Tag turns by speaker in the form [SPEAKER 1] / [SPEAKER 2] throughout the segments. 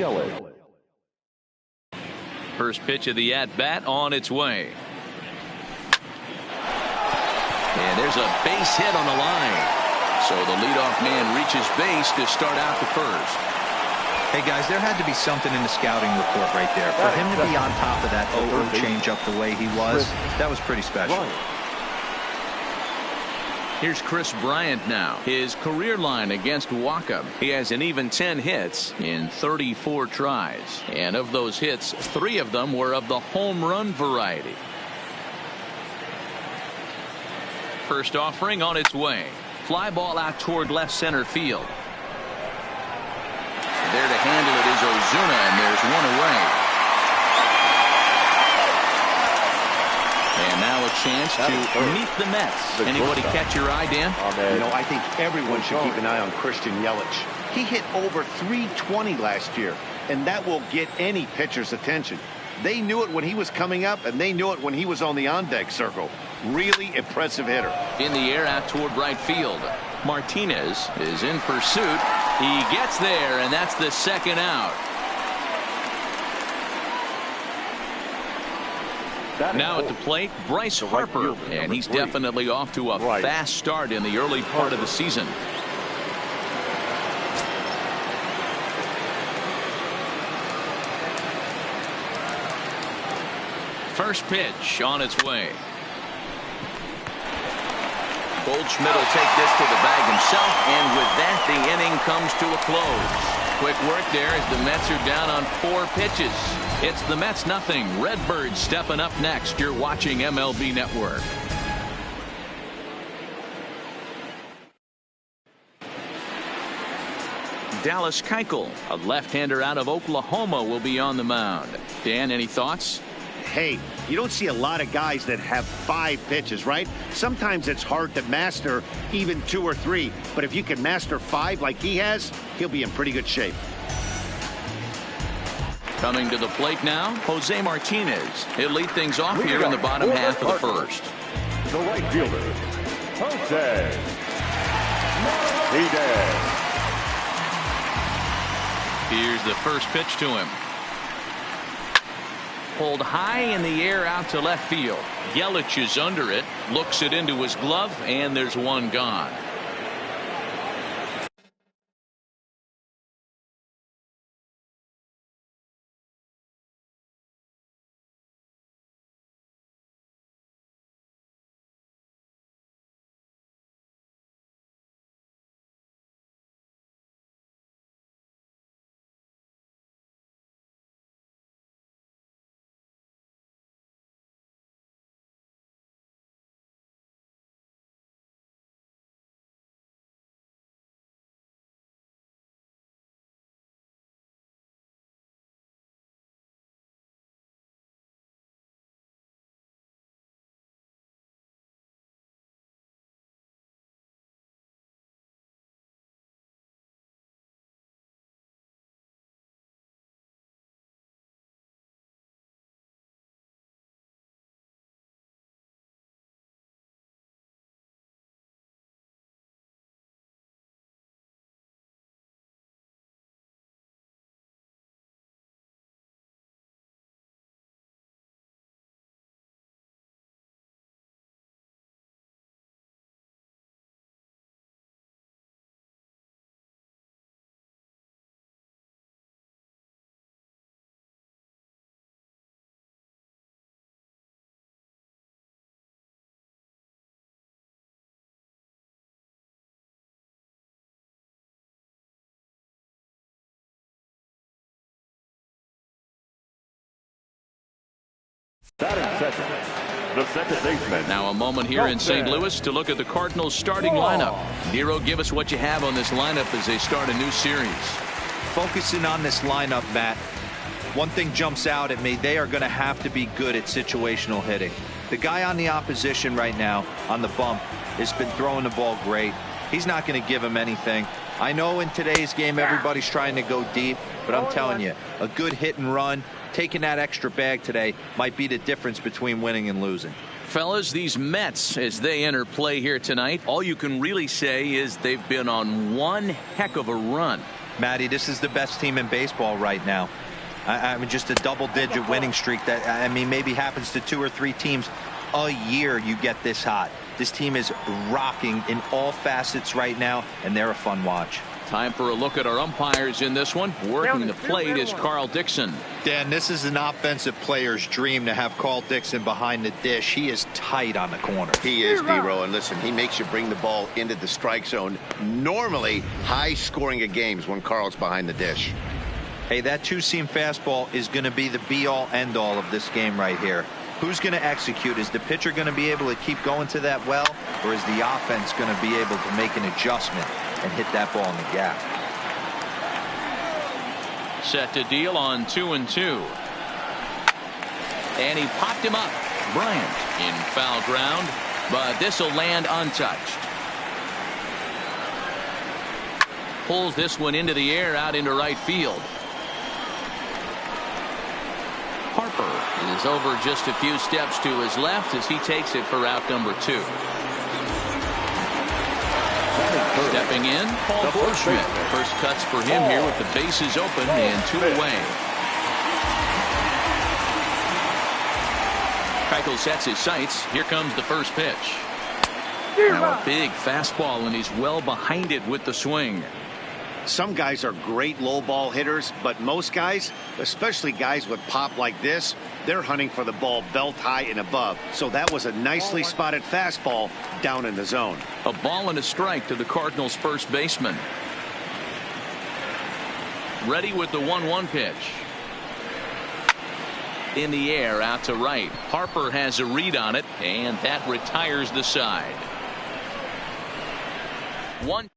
[SPEAKER 1] Yelich.
[SPEAKER 2] First pitch of the at-bat on its way. And there's a base hit on the line. So the leadoff man reaches base to start out the first.
[SPEAKER 3] Hey, guys, there had to be something in the scouting report right there. For him to be on top of that 0-0 changeup the way he was, that was pretty special.
[SPEAKER 2] Here's Chris Bryant now. His career line against Waka. He has an even 10 hits in 34 tries. And of those hits, 3 of them were of the home run variety. First offering on its way. Fly ball out toward left center field. There to handle it is Ozuna, and there's one away. And now a chance to meet the Mets. Anybody catch your eye, Dan?
[SPEAKER 4] You know, I think everyone should keep an eye on Christian Yelich. He hit over .320 last year, and that will get any pitcher's attention. They knew it when he was coming up, and they knew it when he was on the on-deck circle. Really impressive hitter.
[SPEAKER 2] In the air out toward right field. Martinez is in pursuit. He gets there, and that's the second out. Now at the plate, Bryce Harper, and he's definitely off to a fast start in the early part of the season. First pitch on its way. Goldschmidt will take this to the bag himself, and with that, the inning comes to a close. Quick work there as the Mets are down on 4 pitches. It's the Mets nothing. Redbirds stepping up next. You're watching MLB Network. Dallas Keuchel, a left-hander out of Oklahoma, will be on the mound. Dan, any thoughts?
[SPEAKER 4] Hey, you don't see a lot of guys that have 5 pitches, right? Sometimes it's hard to master even 2 or 3. But if you can master 5 like he has, he'll be in pretty good shape.
[SPEAKER 2] Coming to the plate now, Jose Martinez. He'll lead things off here in the bottom half of the first.
[SPEAKER 1] The right fielder, Jose Martinez.
[SPEAKER 2] Here's the first pitch to him. Pulled high in the air out to left field. Yelich is under it, looks it into his glove, and there's one gone.
[SPEAKER 1] The second baseman.
[SPEAKER 2] Now a moment here in St. Louis to look at the Cardinals starting lineup. Nero, give us what you have on this lineup as they start a new series.
[SPEAKER 3] Focusing on this lineup, Matt, one thing jumps out at me. They are going to have to be good at situational hitting. The guy on the opposition right now on the bump has been throwing the ball great. He's not going to give him anything. I know in today's game everybody's trying to go deep, but I'm telling you, a good hit and run, taking that extra bag today might be the difference between winning and losing.
[SPEAKER 2] Fellas, these Mets, as they enter play here tonight, all you can really say is they've been on one heck of a run.
[SPEAKER 3] Matty, this is the best team in baseball right now. I mean, just a double-digit winning streak that, I mean, maybe happens to 2 or 3 teams a year. You get this hot. This team is rocking in all facets right now, and they're a fun watch.
[SPEAKER 2] Time for a look at our umpires in this one. Working the plate is Carl Dixon.
[SPEAKER 3] Dan, this is an offensive player's dream to have Carl Dixon behind the dish. He is tight on the corner.
[SPEAKER 4] He is, D-Row, and listen, he makes you bring the ball into the strike zone. Normally, high scoring of games when Carl's behind the dish.
[SPEAKER 3] Hey, that two-seam fastball is going to be the be-all, end-all of this game right here. Who's going to execute? Is the pitcher going to be able to keep going to that well, or is the offense going to be able to make an adjustment and hit that ball in the gap?
[SPEAKER 2] Set to deal on 2-2. And he popped him up. Bryant in foul ground, but this will land untouched. Pulls this one into the air out into right field. Harper is over just a few steps to his left as he takes it for out number 2. Stepping in, Paul Goldschmidt. First cuts for him here with the bases open and 2 away. Keuchel sets his sights. Here comes the first pitch. Now a big fastball, and he's well behind it with the swing.
[SPEAKER 4] Some guys are great low ball hitters, but most guys, especially guys with pop like this, they're hunting for the ball belt high and above. So that was a nicely spotted fastball down in the zone.
[SPEAKER 2] A ball and a strike to the Cardinals' first baseman. Ready with the 1-1 pitch. In the air out to right. Harper has a read on it, and that retires the side. 1.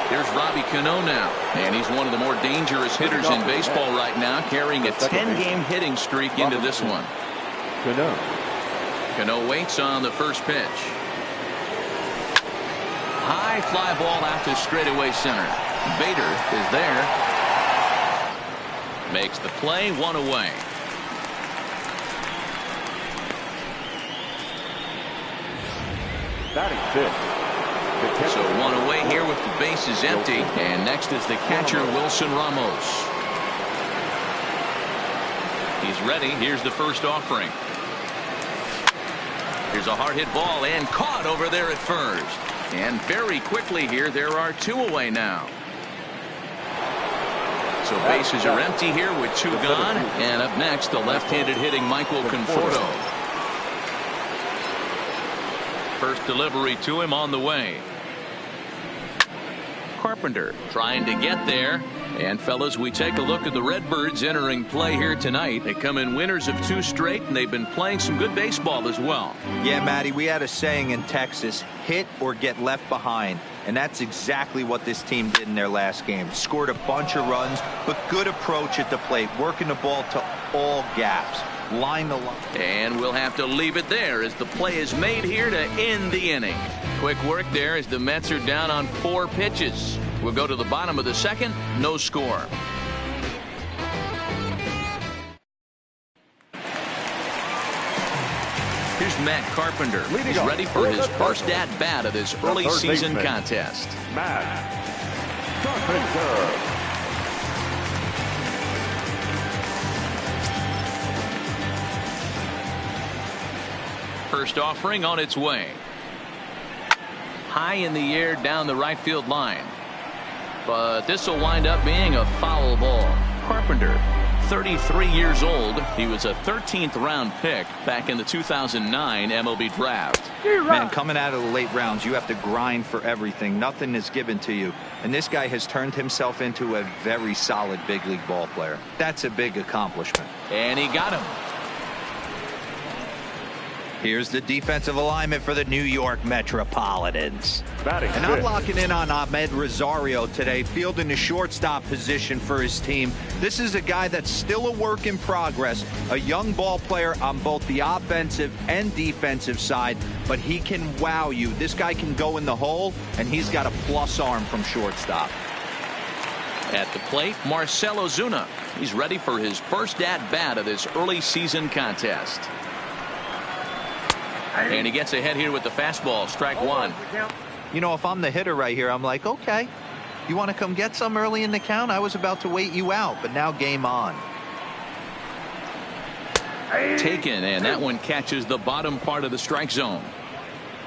[SPEAKER 2] There's Robbie Cano now, and he's one of the more dangerous hitters in baseball right now, carrying a 10-game hitting streak into this one. Cano waits on the first pitch. High fly ball out to straightaway center. Bader is there. Makes the play, 1 away.
[SPEAKER 1] Batting fifth.
[SPEAKER 2] So 1 away here with the bases empty, and next is the catcher Wilson Ramos. He's ready. Here's the first offering. Here's a hard hit ball and caught over there at first. And very quickly here, there are 2 away now. So bases are empty here with 2 gone, and up next the left-handed hitting Michael Conforto. First delivery to him on the way. Carpenter trying to get there. And fellas, we take a look at the Redbirds entering play here tonight. They come in winners of 2 straight, and they've been playing some good baseball as well.
[SPEAKER 3] Yeah, Matty, we had a saying in Texas, hit or get left behind. And that's exactly what this team did in their last game. Scored a bunch of runs, but good approach at the plate, working the ball to all gaps. Line the line.
[SPEAKER 2] And we'll have to leave it there as the play is made here to end the inning. Quick work there as the Mets are down on 4 pitches. We'll go to the bottom of the second. No score. Here's Matt Carpenter. He's ready for his first at-bat of this early season contest.
[SPEAKER 1] Matt Carpenter.
[SPEAKER 2] First offering on its way. High in the air down the right field line. But this will wind up being a foul ball. Carpenter, 33 years old. He was a 13th round pick back in the 2009 MLB draft.
[SPEAKER 3] Man, coming out of the late rounds, you have to grind for everything. Nothing is given to you. And this guy has turned himself into a very solid big league ball player. That's a big accomplishment.
[SPEAKER 2] And he got him.
[SPEAKER 3] Here's the defensive alignment for the New York Metropolitans. And I'm
[SPEAKER 1] fifth.
[SPEAKER 3] locking in on Ahmed Rosario today, fielding the shortstop position for his team. This is a guy that's still a work in progress, a young ball player on both the offensive and defensive side, but he can wow you. This guy can go in the hole, and he's got a plus arm from shortstop.
[SPEAKER 2] At the plate, Marcell Ozuna. He's ready for his first at-bat of this early season contest. And he gets ahead here with the fastball, strike 1.
[SPEAKER 3] You know, if I'm the hitter right here, I'm like, okay, You want to come get some early in the count? I was about to wait you out, but now game on.
[SPEAKER 2] Taken, and that one catches the bottom part of the strike zone.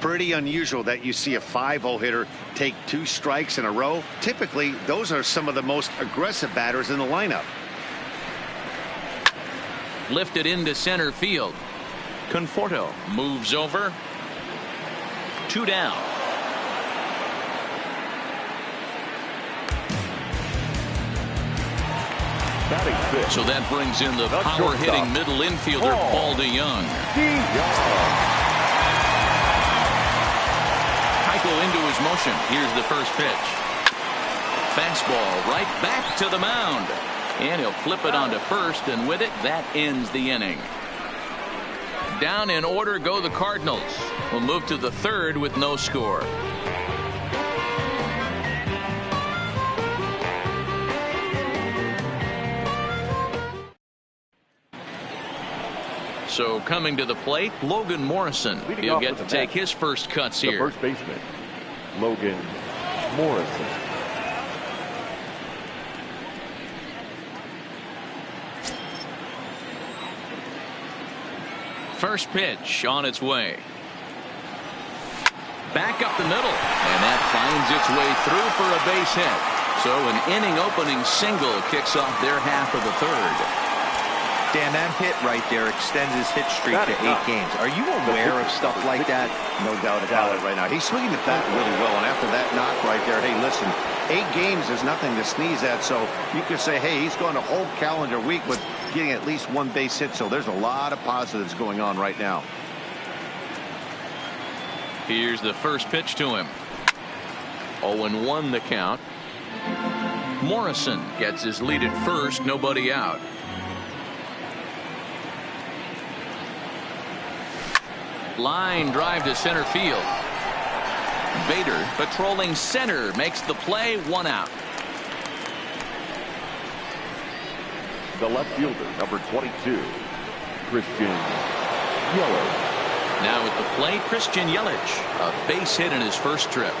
[SPEAKER 4] Pretty unusual that you see a 5-0 hitter take 2 strikes in a row. Typically, those are some of the most aggressive batters in the lineup.
[SPEAKER 2] Lifted into center field. Conforto moves over. 2 down. So that brings in the power-hitting middle infielder, Paul DeYoung. Keuchel into his motion. Here's the first pitch. Fastball right back to the mound. And he'll flip it onto first, and with it, that ends the inning. Down in order go the Cardinals. We'll move to the third with no score. So coming to the plate, Logan Morrison. He'll get to take his first cuts here.
[SPEAKER 1] The first baseman, Logan Morrison.
[SPEAKER 2] First pitch on its way. Back up the middle, and that finds its way through for a base hit. So an inning opening single kicks off their half of the third.
[SPEAKER 3] Dan, that hit right there extends his hit streak to 8 games. Are you aware of stuff like that?
[SPEAKER 4] No doubt about it right now. He's swinging the bat really well, and after that knock right there, hey, listen, 8 games is nothing to sneeze at, so you could say, hey, he's going a whole calendar week with getting at least 1 base hit, so there's a lot of positives going on right now.
[SPEAKER 2] Here's the first pitch to him. 0-1 the count. Morrison gets his lead at first, nobody out. Line drive to center field. Bader patrolling center makes the play, 1 out.
[SPEAKER 1] The left fielder, number 22, Christian Yelich.
[SPEAKER 2] Now at the plate, Christian Yelich, a base hit in his first trip.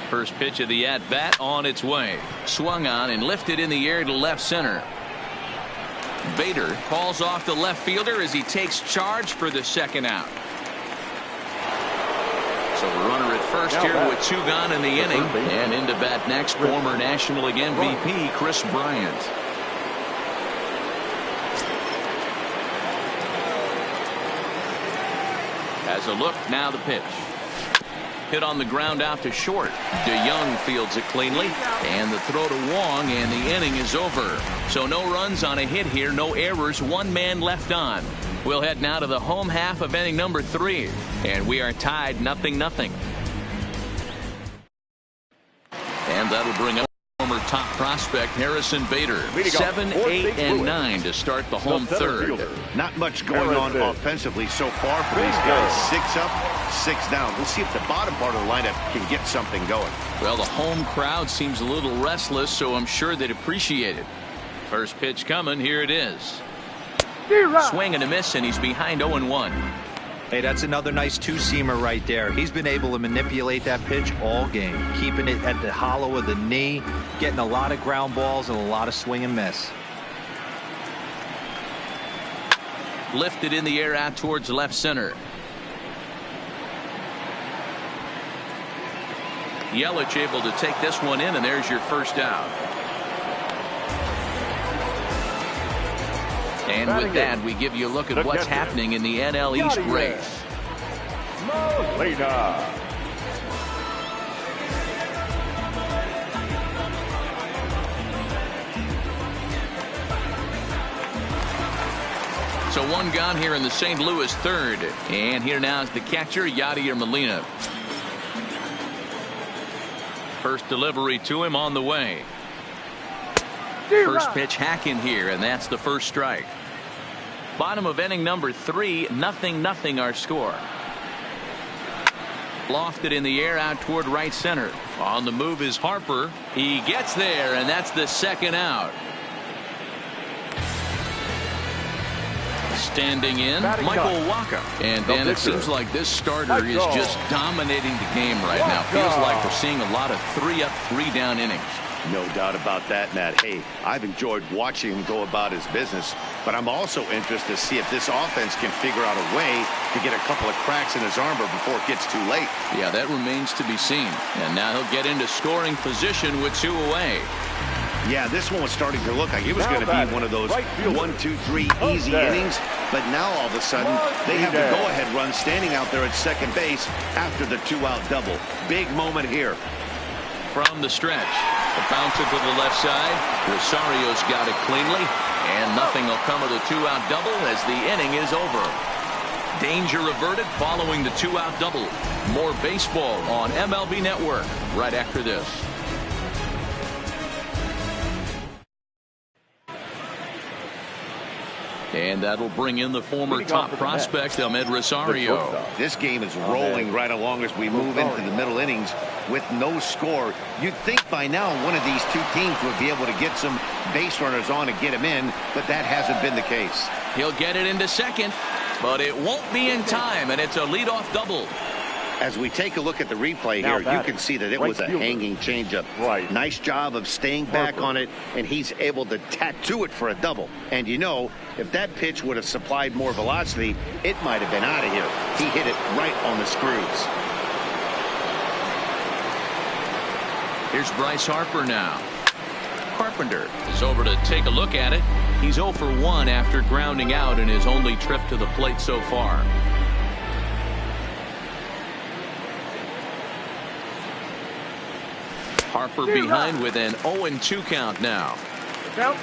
[SPEAKER 2] First pitch of the at-bat on its way. Swung on and lifted in the air to left center. Bader calls off the left fielder as he takes charge for the second out. So runner at first here with 2 gone in the inning. And into bat next, former National League MVP Chris Bryant. As a look, now the pitch. Hit on the ground out to short. DeYoung fields it cleanly, and the throw to Wong, and the inning is over. So no runs on a hit here, no errors, 1 man left on. We'll head now to the home half of inning number 3, and we are tied 0-0. And that'll bring up former top prospect Harrison Bader. 7, 8, and 9 to start the home third.
[SPEAKER 4] Not much going on offensively so far for these guys. 6 up, 6 down. We'll see if the bottom part of the lineup can get something going.
[SPEAKER 2] Well, the home crowd seems a little restless, so I'm sure they'd appreciate it. First pitch coming. Here it is. Swing and a miss, and he's behind 0-1.
[SPEAKER 3] Hey, that's another nice 2-seamer right there. He's been able to manipulate that pitch all game, keeping it at the hollow of the knee, getting a lot of ground balls and a lot of swing and miss.
[SPEAKER 2] Lifted in the air out towards left center. Yelich able to take this one in, and there's your first out. And with that, we give you a look at what's happening in the NL East race. So 1 gone here in the St. Louis third. And here now is the catcher, Yadier Molina. First delivery to him on the way. First pitch hack in here, and that's the first strike. Bottom of inning number 3, 0-0 our score. Lofted in the air out toward right center. On the move is Harper. He gets there, and that's the second out. Standing in,
[SPEAKER 1] Batting
[SPEAKER 2] Michael
[SPEAKER 1] done.
[SPEAKER 2] Wacha. And Dan, it seems like this starter is just dominating the game right now. Feels like we're seeing a lot of 3-up, 3-down innings.
[SPEAKER 4] No doubt about that, Matt. Hey, I've enjoyed watching him go about his business, but I'm also interested to see if this offense can figure out a way to get a couple of cracks in his armor before it gets too late.
[SPEAKER 2] Yeah, that remains to be seen. And now he'll get into scoring position with 2 away.
[SPEAKER 4] Yeah, this one was starting to look like it was going to be one of those 1, 2, 3 easy innings, but now all of a sudden they have the go-ahead run standing out there at second base after the 2-out double. Big moment here.
[SPEAKER 2] From the stretch, the bouncer to the left side. Rosario's got it cleanly, and nothing will come of the 2-out double as the inning is over. Danger averted following the 2-out double. More baseball on MLB Network right after this. And that'll bring in the former top prospect, Amed Rosario.
[SPEAKER 4] This game is rolling right along as we move into the middle innings with no score. You'd think by now one of these two teams would be able to get some base runners on and get him in, but that hasn't been the case.
[SPEAKER 2] He'll get it into second, but it won't be in time, and it's a leadoff double.
[SPEAKER 4] As we take a look at the replay here, you can see that it was a hanging changeup. Nice job of staying back on it, and he's able to tattoo it for a double. And you know, if that pitch would have supplied more velocity, it might have been out of here. He hit it right on the screws.
[SPEAKER 2] Here's Bryce Harper now. Carpenter is over to take a look at it. He's 0 for 1 after grounding out in his only trip to the plate so far. Harper behind with an 0-2 count now.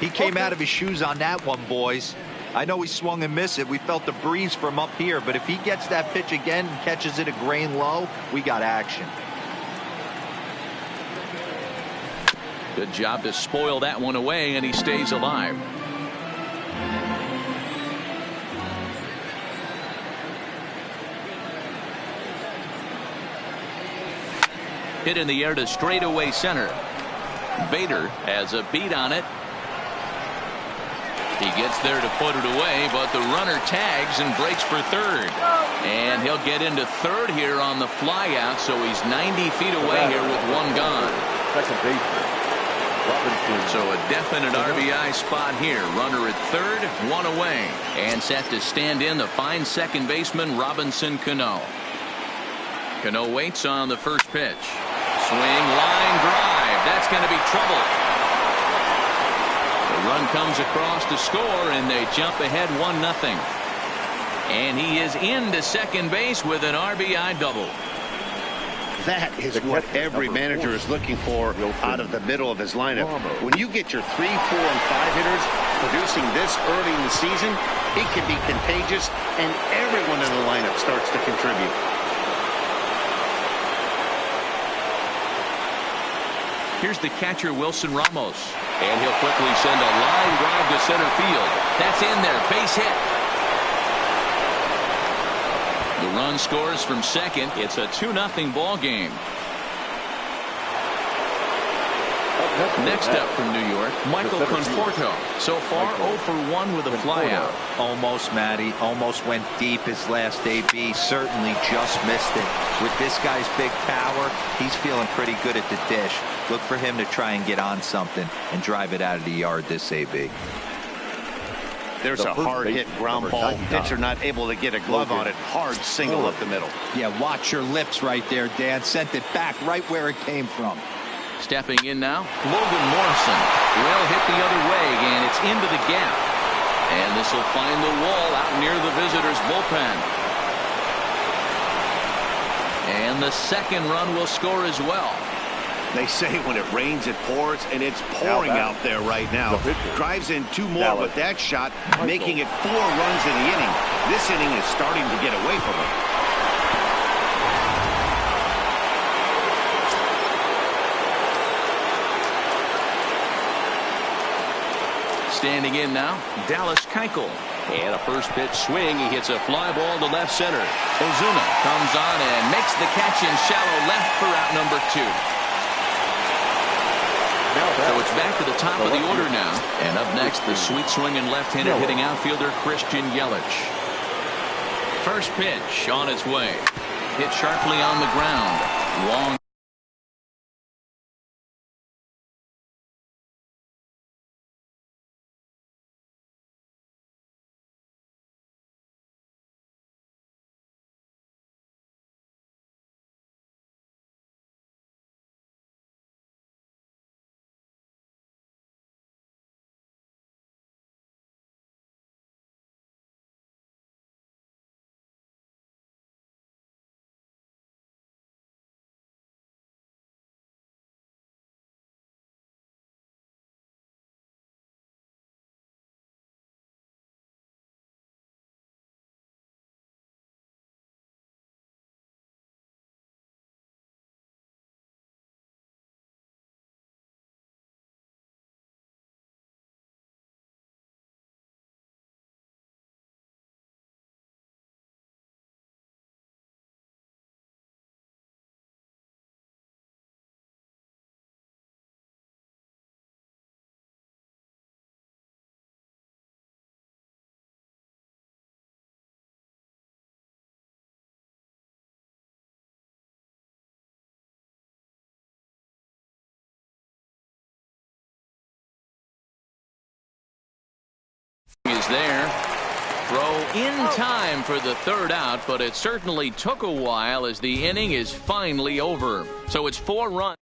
[SPEAKER 3] He came out of his shoes on that one, boys. I know he swung and missed it. We felt the breeze from up here, but if he gets that pitch again and catches it a grain low, we got action.
[SPEAKER 2] Good job to spoil that one away, and he stays alive. Hit in the air to straightaway center. Bader has a beat on it. He gets there to put it away, but the runner tags and breaks for third. And he'll get into third here on the fly out, so he's 90 feet away here with 1 gone.
[SPEAKER 1] Second baseman, Robinson.
[SPEAKER 2] So a definite RBI spot here. Runner at third, 1 away. And set to stand in the fine second baseman, Robinson Cano. Cano waits on the first pitch. Swing, line drive. That's going to be trouble. The run comes across to score, and they jump ahead 1-0. And he is into second base with an RBI double.
[SPEAKER 4] That is what every manager is looking for out of the middle of his lineup. When you get your 3, 4, and 5 hitters producing this early in the season, it can be contagious, and everyone in the lineup starts to contribute.
[SPEAKER 2] Here's the catcher, Wilson Ramos. And he'll quickly send a line drive to center field. That's in there. Base hit. The run scores from second. It's a 2-0 ball game. Next up from New York, Michael Conforto. So far, 0 for 1 with a flyout.
[SPEAKER 3] Almost, Matty. Almost went deep his last AB. Certainly just missed it. With this guy's big power, he's feeling pretty good at the dish. Look for him to try and get on something and drive it out of the yard this AB.
[SPEAKER 4] There's a hard hit ground ball. Pitcher not able to get a glove on it. Hard single up the middle.
[SPEAKER 3] Yeah, watch your lips right there, Dan. Sent it back right where it came from.
[SPEAKER 2] Stepping in now, Logan Morrison. Well hit the other way, and it's into the gap. And this will find the wall out near the visitors' bullpen. And the second run will score as well.
[SPEAKER 4] They say when it rains, it pours, and it's pouring out there right now. Drives in 2 more with that shot, making it 4 runs in the inning. This inning is starting to get away from him.
[SPEAKER 2] Standing in now, Dallas Keuchel. And a first pitch swing. He hits a fly ball to left center. Ozuna comes on and makes the catch in shallow left for out number 2. So it's back to the top of the order now. And up next, the sweet swinging left-handed hitting outfielder Christian Yelich. First pitch on its way. Hit sharply on the ground. Wong. Is there. Throw in time for the third out, but it certainly took a while as the inning is finally over. So it's 4 runs.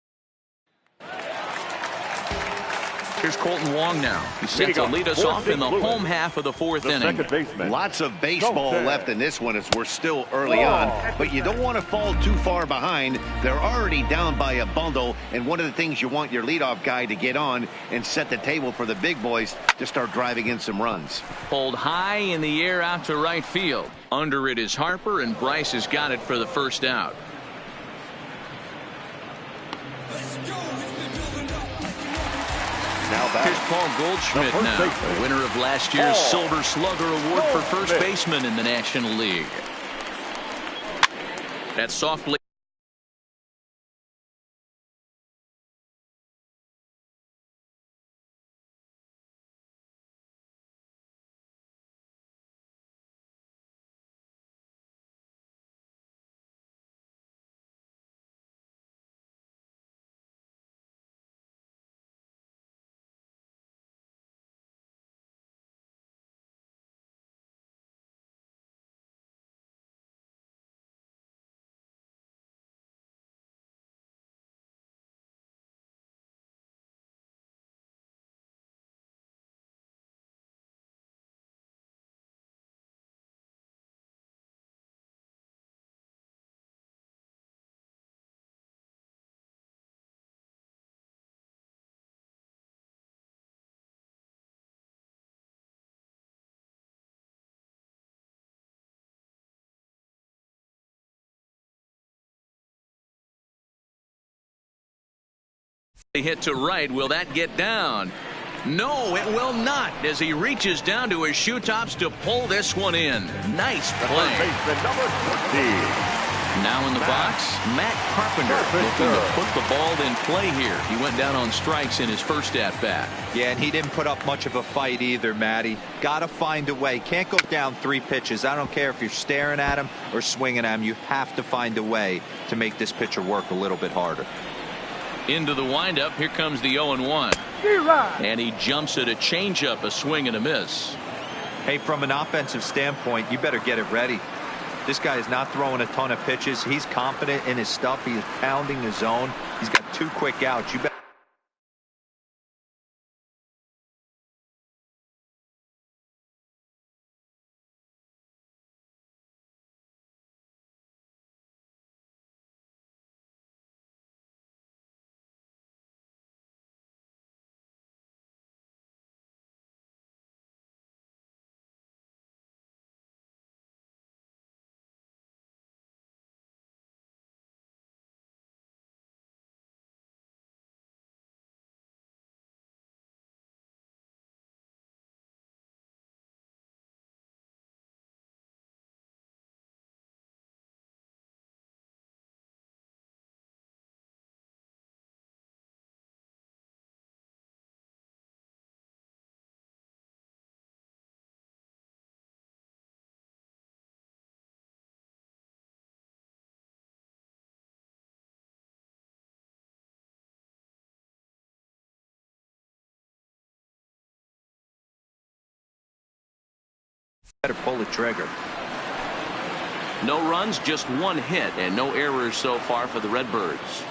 [SPEAKER 2] Here's Colton Wong now. He's set to lead us off in the home half of the fourth inning.
[SPEAKER 4] Lots of baseball left in this one as we're still early on, but you don't want to fall too far behind. They're already down by a bundle, and one of the things you want your leadoff guy to get on and set the table for the big boys to start driving in some runs.
[SPEAKER 2] Pulled high in the air out to right field. Under it is Harper, and Bryce has got it for the first out. Here's Paul Goldschmidt now, winner of last year's Silver Slugger Award for first baseman in the National League. That's softly. Hit to right. Will that get down? No, it will not, as he reaches down to his shoe tops to pull this one in. Nice play. Now in the box, Matt Carpenter looking to put the ball in play here. He went down on strikes in his first at-bat.
[SPEAKER 3] Yeah, and he didn't put up much of a fight either, Matty. Got to find a way. Can't go down 3 pitches. I don't care if you're staring at him or swinging at him. You have to find a way to make this pitcher work a little bit harder.
[SPEAKER 2] Into the windup. Here comes the 0-1. And he jumps at a changeup, a swing and a miss.
[SPEAKER 3] Hey, from an offensive standpoint, you better get it ready. This guy is not throwing a ton of pitches. He's confident in his stuff. He is pounding his zone. He's got 2 quick outs. You better better pull the trigger.
[SPEAKER 2] No runs, just one hit, and no errors so far for the Redbirds.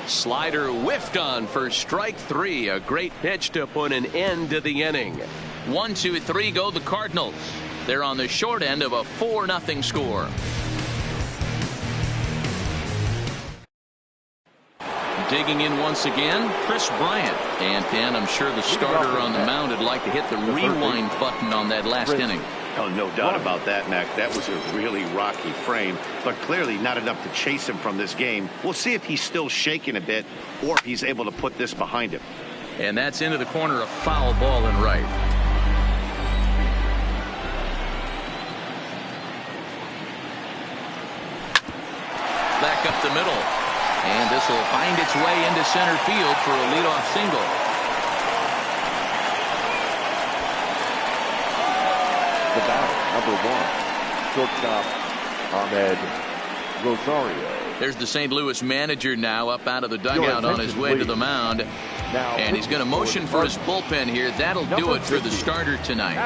[SPEAKER 2] Slider whiffed on for strike 3. A great pitch to put an end to the inning. 1, 2, 3 go the Cardinals. They're on the short end of a 4-0 score. Digging in once again, Chris Bryant. And Dan, I'm sure the starter on the mound would like to hit the rewind button on that last inning.
[SPEAKER 4] Oh, no doubt about that, Mac. That was a really rocky frame, but clearly not enough to chase him from this game. We'll see if he's still shaking a bit or if he's able to put this behind him.
[SPEAKER 2] And that's into the corner, a foul ball and right. Back up the middle. And this will find its way into center field for a leadoff single.
[SPEAKER 1] The batter, number 1, shortstop Ahmed Rosario.
[SPEAKER 2] There's the St. Louis manager now up out of the dugout on his way to the mound. And he's going to motion for his bullpen here. That'll do it for the starter tonight.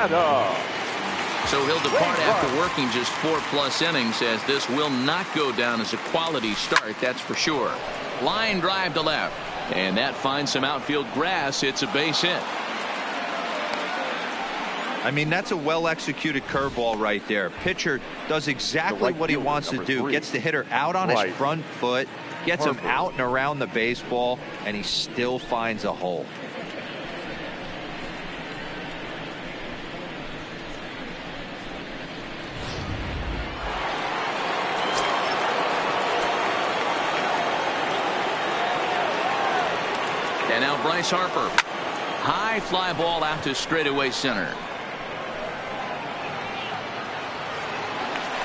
[SPEAKER 2] So he'll depart after working just 4+ innings, as this will not go down as a quality start, that's for sure. Line drive to left, and that finds some outfield grass. It's a base hit.
[SPEAKER 3] I mean, that's a well-executed curveball right there. Pitcher does exactly what he wants to do. Gets the hitter out on his front foot, gets him out and around the baseball, and he still finds a hole.
[SPEAKER 2] And now Bryce Harper. High fly ball out to straightaway center.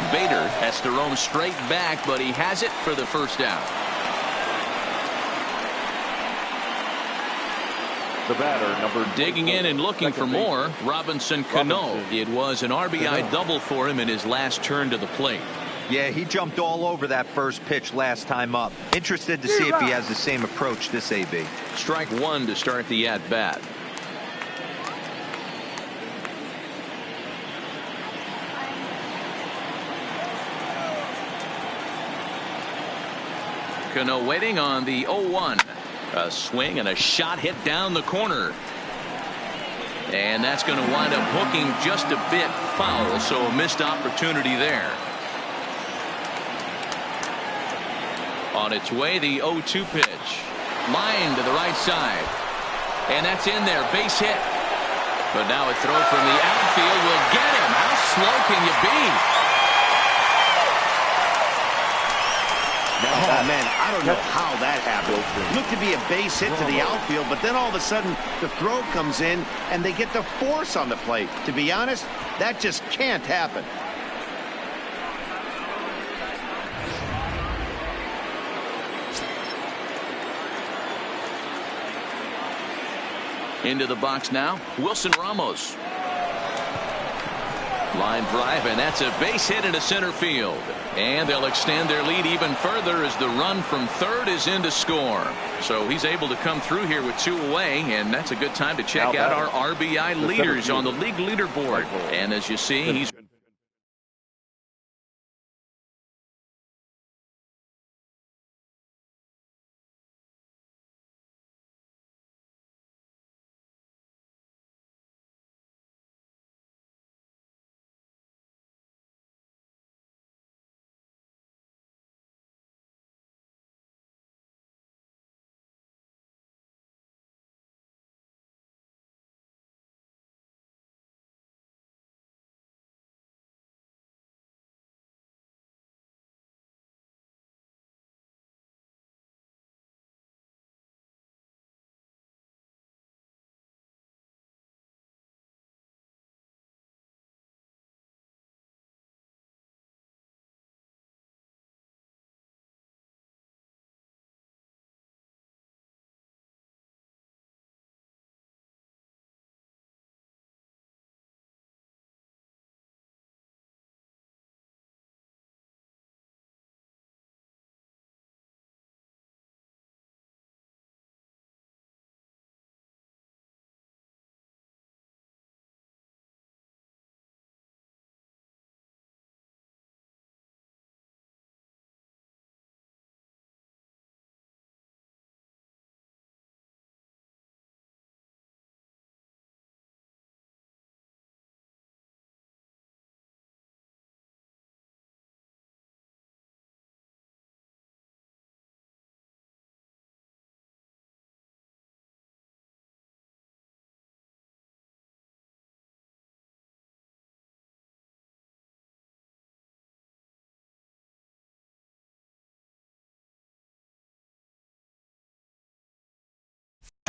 [SPEAKER 2] Bader has to roam straight back, but he has it for the first out.
[SPEAKER 1] The batter, number
[SPEAKER 2] Digging in and looking for more, Robinson Cano. It was an RBI double for him in his last turn to the plate.
[SPEAKER 3] Yeah, he jumped all over that first pitch last time up. Interested to see if he has the same approach this AB.
[SPEAKER 2] Strike 1 to start the at-bat. Cano waiting on the 0-1. A swing and a shot hit down the corner. And that's going to wind up hooking just a bit foul, so a missed opportunity there. On its way, the 0-2 pitch. Line to the right side. And that's in there. Base hit. But now a throw from the outfield will get him. How slow can you be?
[SPEAKER 4] Oh, man, I don't know how that happened. Looked to be a base hit to the outfield, but then all of a sudden the throw comes in and they get the force on the plate. To be honest, that just can't happen.
[SPEAKER 2] Into the box now, Wilson Ramos. Line drive, and that's a base hit into center field. And they'll extend their lead even further as the run from third is in to score. So he's able to come through here with 2 away, and that's a good time to check out our RBI leaders on the league leaderboard. And as you see, he's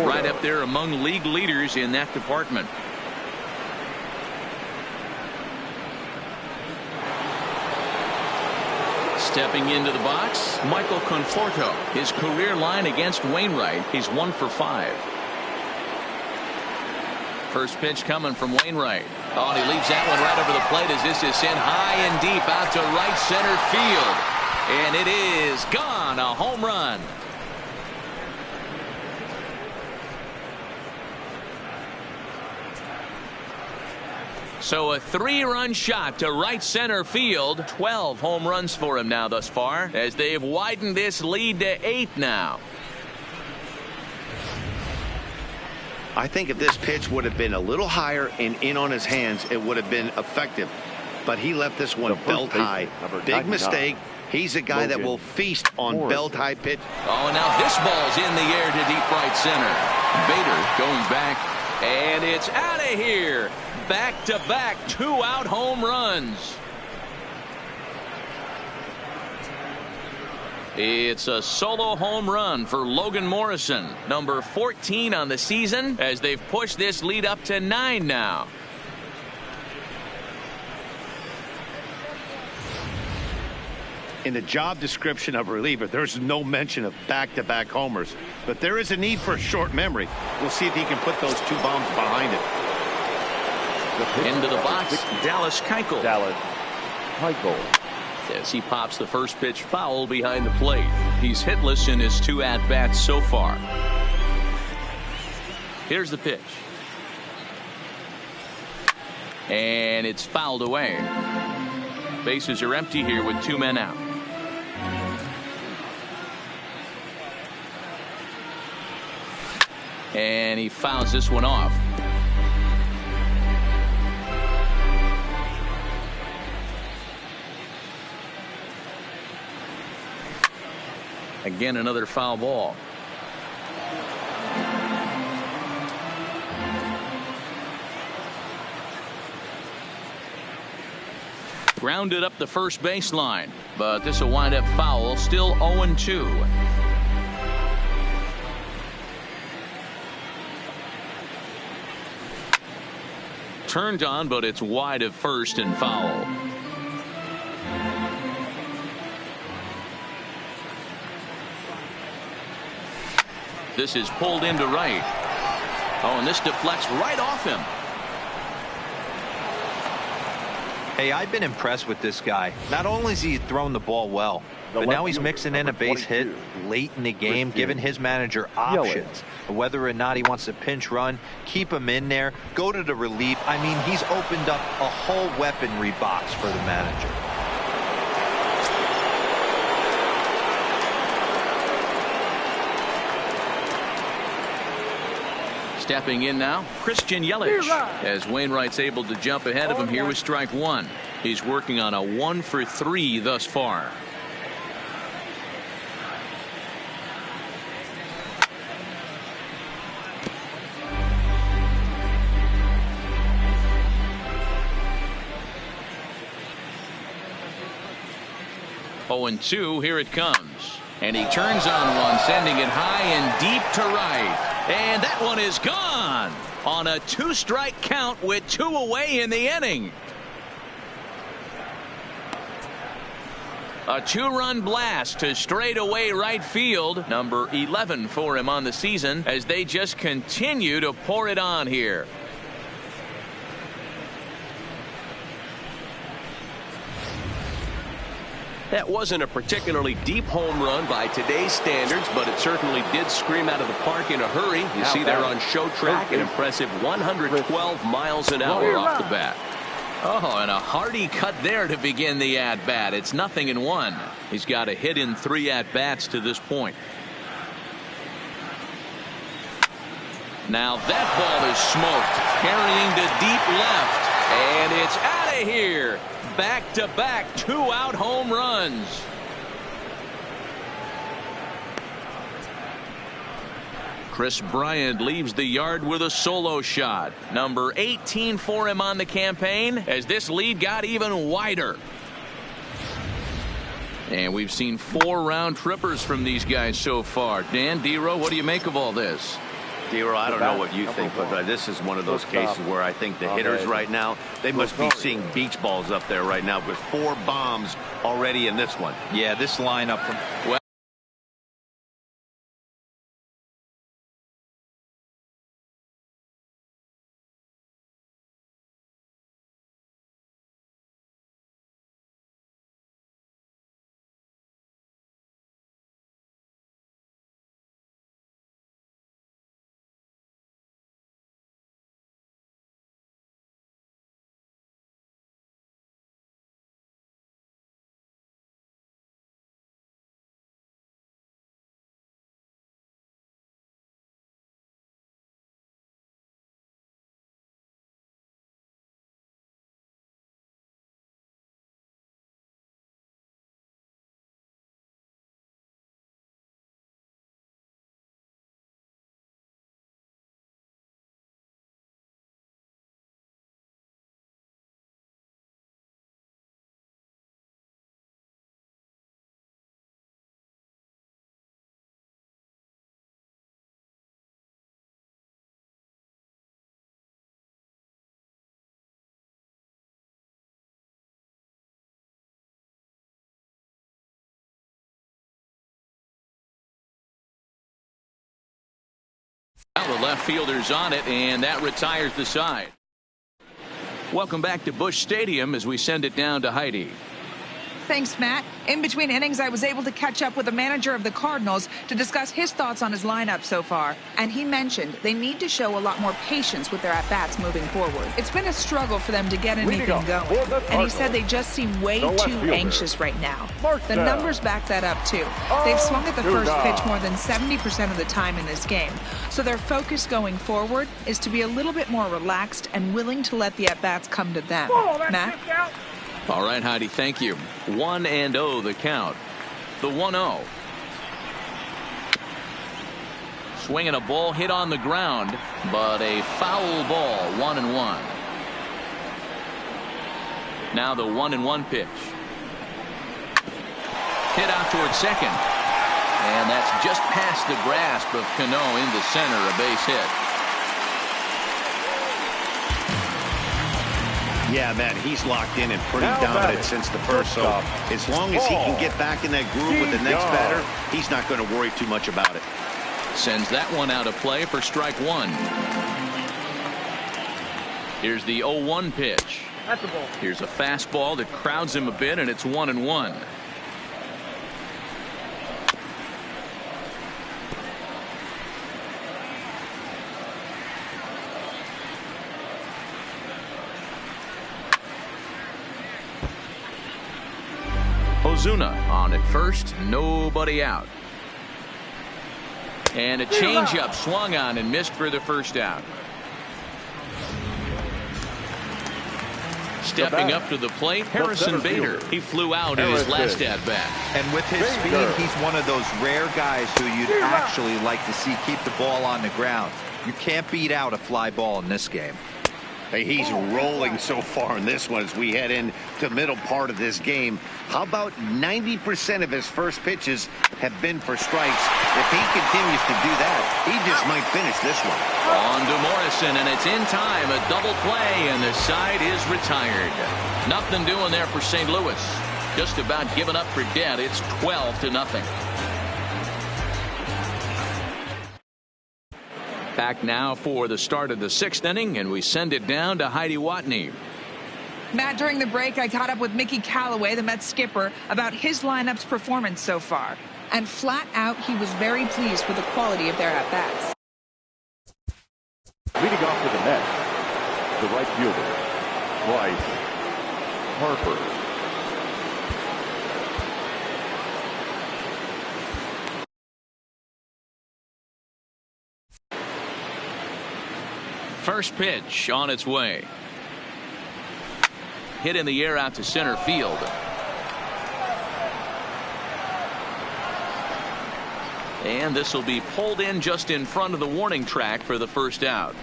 [SPEAKER 2] Right up there among league leaders in that department. Stepping into the box, Michael Conforto. His career line against Wainwright, he's 1 for 5. First pitch coming from Wainwright. Oh, and he leaves that one right over the plate as this is sent high and deep out to right center field. And it is gone. A home run. So a 3-run shot to right center field. 12 home runs for him now thus far as they've widened this lead to 8 now.
[SPEAKER 4] I think if this pitch would have been a little higher and in on his hands, it would have been effective. But he left this one belt high. Big mistake. He's a guy that will feast on belt high pitch.
[SPEAKER 2] Oh, now this ball's in the air to deep right center. Bader going back, and it's out of here. Back-to-back 2-out home runs. It's a solo home run for Logan Morrison, number 14 on the season, as they've pushed this lead up to 9 now.
[SPEAKER 4] In the job description of reliever, there's no mention of back-to-back homers. But there is a need for a short memory. We'll see if he can put those 2 bombs behind it.
[SPEAKER 2] Into the box, Dallas Keuchel. As he pops the first pitch foul behind the plate. He's hitless in his 2 at-bats so far. Here's the pitch. And it's fouled away. Bases are empty here with 2 men out. And he fouls this one off. Again, another foul ball. Grounded up the first baseline, but this will wind up foul. Still 0-2. Turned on, but it's wide of first and foul. This is pulled into right. Oh, and this deflects right off him.
[SPEAKER 3] Hey, I've been impressed with this guy. Not only has he thrown the ball well, but now he's mixing in a base hit late in the game, giving his manager options. Whether or not he wants to pinch run, keep him in there, go to the relief. I mean, he's opened up a whole weaponry box for the manager.
[SPEAKER 2] Stepping in now, Christian Yelich, as Wainwright's able to jump ahead of him here with strike 1. He's working on a 1 for 3 thus far. Oh, and 2, here it comes. And he turns on one, sending it high and deep to right. And that one is gone on a 2-strike count with 2 away in the inning. A 2-run blast to straightaway right field. Number 11 for him on the season as they just continue to pour it on here.
[SPEAKER 5] That wasn't a particularly deep home run by today's standards, but it certainly did scream out of the park in a hurry. You see there on show track an impressive 112 miles an hour off the bat.
[SPEAKER 2] Oh, and a hearty cut there to begin the at-bat. It's 0-1. He's got a hit in 3 at-bats to this point. Now that ball is smoked, carrying to deep left, and it's out of here. Back-to-back 2-out home runs. Chris Bryant leaves the yard with a solo shot. Number 18 for him on the campaign as this lead got even wider. And we've seen 4 round trippers from these guys so far. Dan, D-Row, what do you make of all this?
[SPEAKER 4] Dero, I don't know what you think, but this is one of those cases where I think the hitters right now, they must be seeing beach balls up there right now with 4 bombs already in this one.
[SPEAKER 3] Yeah, this lineup from...
[SPEAKER 2] Well, the left fielder's on it, and that retires the side. Welcome back to Busch Stadium as we send it down to Heidi.
[SPEAKER 6] Thanks, Matt. In between innings, I was able to catch up with the manager of the Cardinals to discuss his thoughts on his lineup so far. And he mentioned they need to show a lot more patience with their at-bats moving forward. It's been a struggle for them to get anything going. And he said they just seem way too anxious right now. The numbers back that up, too. They've swung at the first pitch more than 70% of the time in this game. So their focus going forward is to be a little bit more relaxed and willing to let the at-bats come to them. Matt?
[SPEAKER 2] All right, Heidi, thank you. 1-0 the count. The 1-0. Swinging a ball hit on the ground, but a foul ball. 1-1. Now the 1-1 pitch. Hit out towards second. And that's just past the grasp of Cano into center, a base hit.
[SPEAKER 4] Yeah, Matt, he's locked in and pretty dominant since the first. So as long as he can get back in that groove with the next batter, he's not going to worry too much about it.
[SPEAKER 2] Sends that one out of play for strike 1. Here's the 0-1 pitch. Here's a fastball that crowds him a bit, and it's 1-1. Ozuna on at first, nobody out. And a changeup swung on and missed for the first out. Stepping up to the plate, Harrison Bader. He flew out in his last at bat.
[SPEAKER 3] And with his speed, he's one of those rare guys who you'd actually like to see keep the ball on the ground. You can't beat out a fly ball in this game.
[SPEAKER 4] Hey, he's rolling so far in this one as we head into the middle part of this game. How about 90% of his first pitches have been for strikes? If he continues to do that, he just might finish this one.
[SPEAKER 2] On to Morrison, and it's in time. A double play, and the side is retired. Nothing doing there for St. Louis. Just about given up for dead. It's 12-0. Back now for the start of the 6th inning, and we send it down to Heidi Watney.
[SPEAKER 6] Matt, during the break, I caught up with Mickey Callaway, the Mets skipper, about his lineup's performance so far. And flat out, he was very pleased with the quality of their at-bats.
[SPEAKER 1] Leading off for the Mets, the right fielder, Bryce Harper.
[SPEAKER 2] First pitch on its way. Hit in the air out to center field. And this will be pulled in just in front of the warning track for the first out.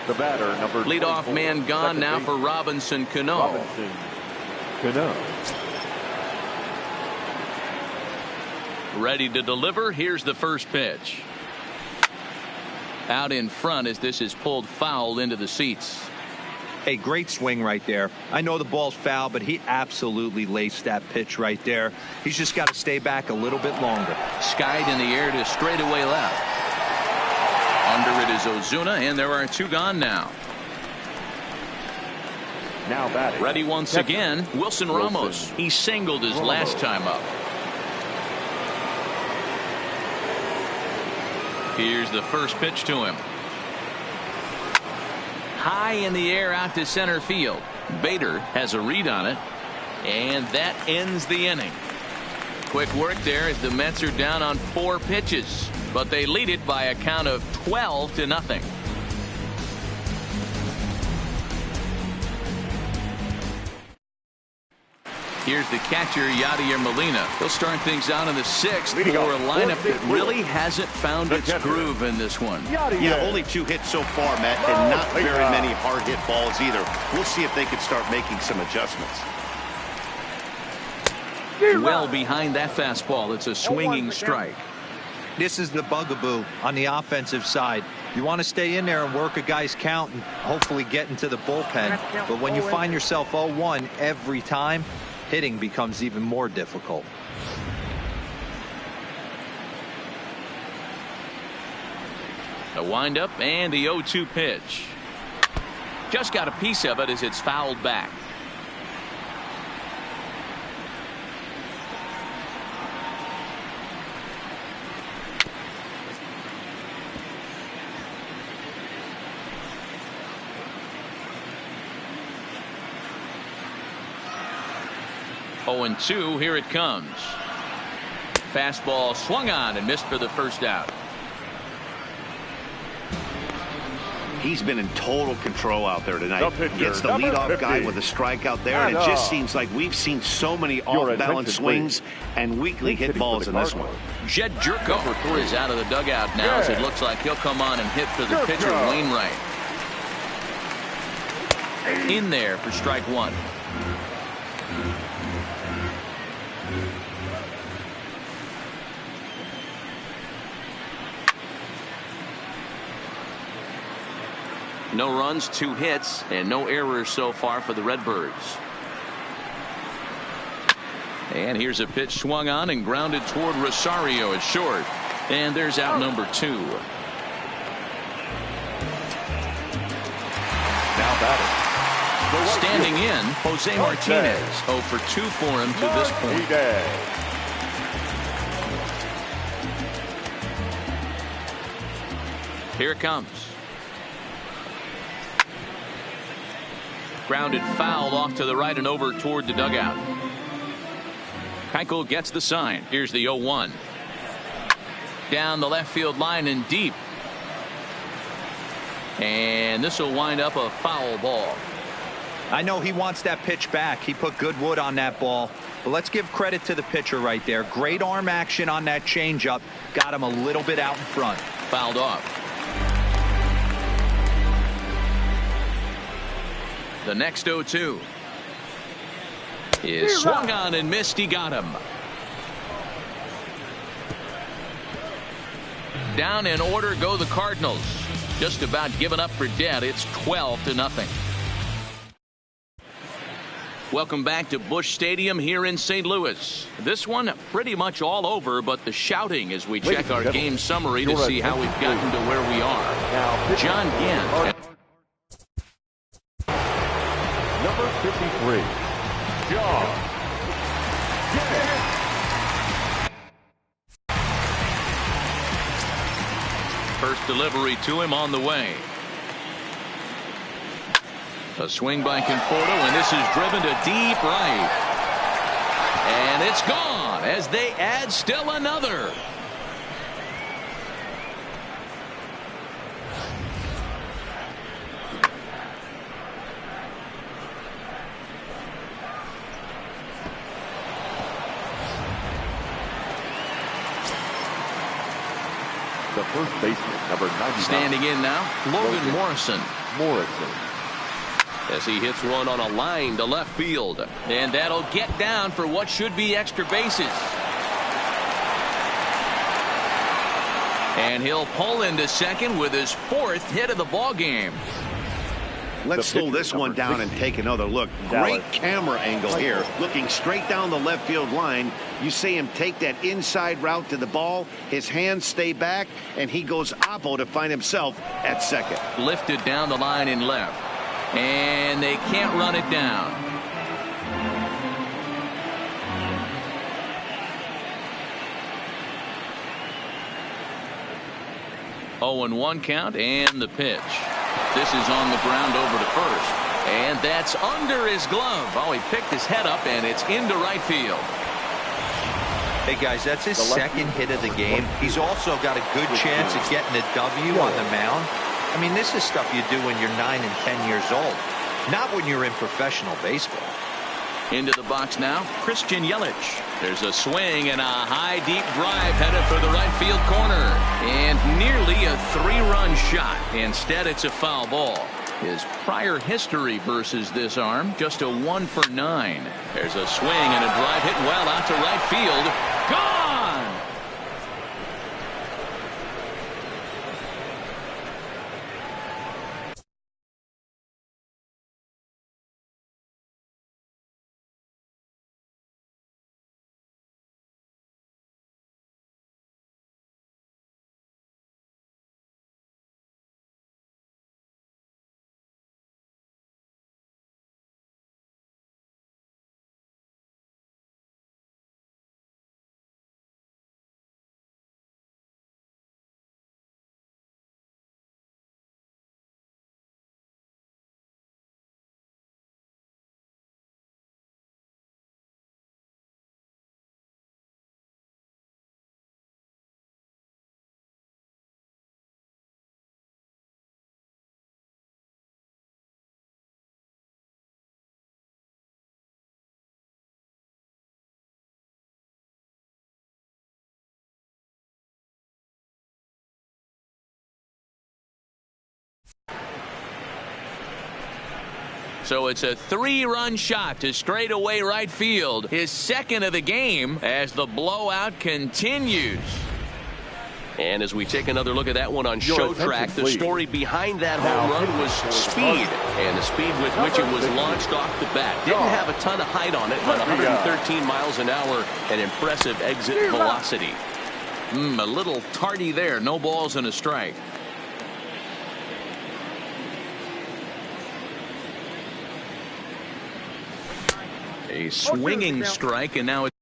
[SPEAKER 1] The batter, number
[SPEAKER 2] leadoff man gone now for Robinson Cano. Ready to deliver. Here's the first pitch. out in front as this is pulled foul into the seats.
[SPEAKER 3] Hey, great swing right there. I know the ball's foul, but he absolutely laced that pitch right there. He's just got to stay back a little bit longer.
[SPEAKER 2] Skied in the air to straightaway left. Under it is Ozuna, and there are 2 gone now.
[SPEAKER 1] Now batting.
[SPEAKER 2] Ready once again, Wilson Ramos. He singled his last time up. Here's the first pitch to him. High in the air out to center field. Bader has a read on it, and that ends the inning. Quick work there as the Mets are down on 4 pitches, but they lead it by a count of 12-0. Here's the catcher, Yadier Molina. He'll start things out in the 6th for a lineup that really hasn't found its groove in this one.
[SPEAKER 4] Yeah, only 2 hits so far, Matt, and not very many hard hit balls either. We'll see if they can start making some adjustments.
[SPEAKER 2] Well behind that fastball. It's a swinging strike.
[SPEAKER 3] This is the bugaboo on the offensive side. You want to stay in there and work a guy's count and hopefully get into the bullpen. But when you find yourself 0-1 every time, hitting becomes even more difficult.
[SPEAKER 2] The windup and the 0-2 pitch. Just got a piece of it as it's fouled back. Oh, 0-2, here it comes. Fastball swung on and missed for the first out.
[SPEAKER 4] He's been in total control out there tonight.
[SPEAKER 1] Pitcher,
[SPEAKER 4] Gets the leadoff guy with a strikeout there, and it just seems like we've seen so many off-balance swings and weakly hit balls in this one.
[SPEAKER 2] Jed Jerko is out of the dugout now as it looks like he'll come on and hit for the pitcher, Wainwright. In there for strike 1. No runs, 2 hits, and no errors so far for the Redbirds. And here's a pitch swung on and grounded toward Rosario at short. And there's out number 2.
[SPEAKER 1] Now batting.
[SPEAKER 2] Standing in, Jose Martinez. 0 for 2 for him to this point. Here it comes. Grounded foul off to the right and over toward the dugout. Keuchel gets the sign. Here's the 0-1. Down the left field line and deep. And this will wind up a foul ball.
[SPEAKER 3] I know he wants that pitch back. He put good wood on that ball. But let's give credit to the pitcher right there. Great arm action on that changeup. Got him a little bit out in front.
[SPEAKER 2] Fouled off. The next 0-2 is swung on and missed. He got him. Down in order go the Cardinals. Just about given up for dead. It's 12-0. Welcome back to Busch Stadium here in St. Louis. This one pretty much all over, but the shouting as we check our game summary to see how we've gotten to where we are. John Gant.
[SPEAKER 1] Number 53, John Gant.
[SPEAKER 2] First delivery to him on the way. A swing by Conforto, and this is driven to deep right. And it's gone as they add still another.
[SPEAKER 1] The first baseman, number 99.
[SPEAKER 2] Standing in now, Logan Morrison. As he hits one on a line to left field. And that'll get down for what should be extra bases. And he'll pull into second with his 4th hit of the ball game.
[SPEAKER 4] Let's slow this one down and take another look. Great camera angle here. Looking straight down the left field line. You see him take that inside route to the ball. His hands stay back, and he goes oppo to find himself at second.
[SPEAKER 2] Lifted down the line in left. And they can't run it down. 0-1 count, and the pitch. This is on the ground over to first. And that's under his glove. Oh, he picked his head up, and it's into right field.
[SPEAKER 3] Hey, guys, that's his second hit of the game. He's also got a good chance of getting a W on the mound. I mean, this is stuff you do when you're 9 and 10 years old, not when you're in professional baseball.
[SPEAKER 2] Into the box now, Christian Yelich. There's a swing and a high, deep drive headed for the right field corner. And nearly a 3-run shot. Instead, it's a foul ball. His prior history versus this arm, just a 1 for 9. There's a swing and a drive hit well out to right field. Gone! So it's a 3-run shot to straightaway right field. His second of the game as the blowout continues.
[SPEAKER 5] And as we take another look at that one on Show Track, the story behind that home run was speed. And the speed with which it was launched off the bat. Didn't have a ton of height on it, but 113 miles an hour, an impressive exit velocity.
[SPEAKER 2] A little tardy there. No balls and a strike. A swinging strike, and now it's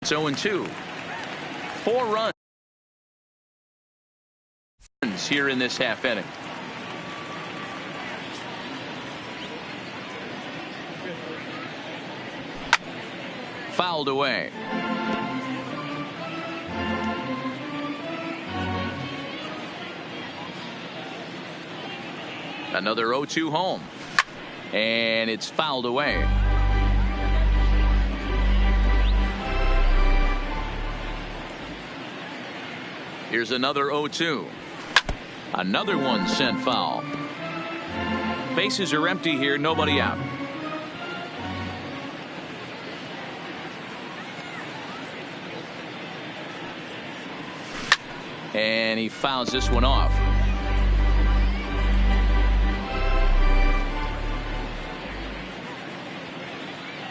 [SPEAKER 2] 0-2. 4 runs here in this half inning. Fouled away. Another 0-2 home. And it's fouled away. Here's another 0-2. Another one sent foul. Bases are empty here, nobody out. And he fouls this one off.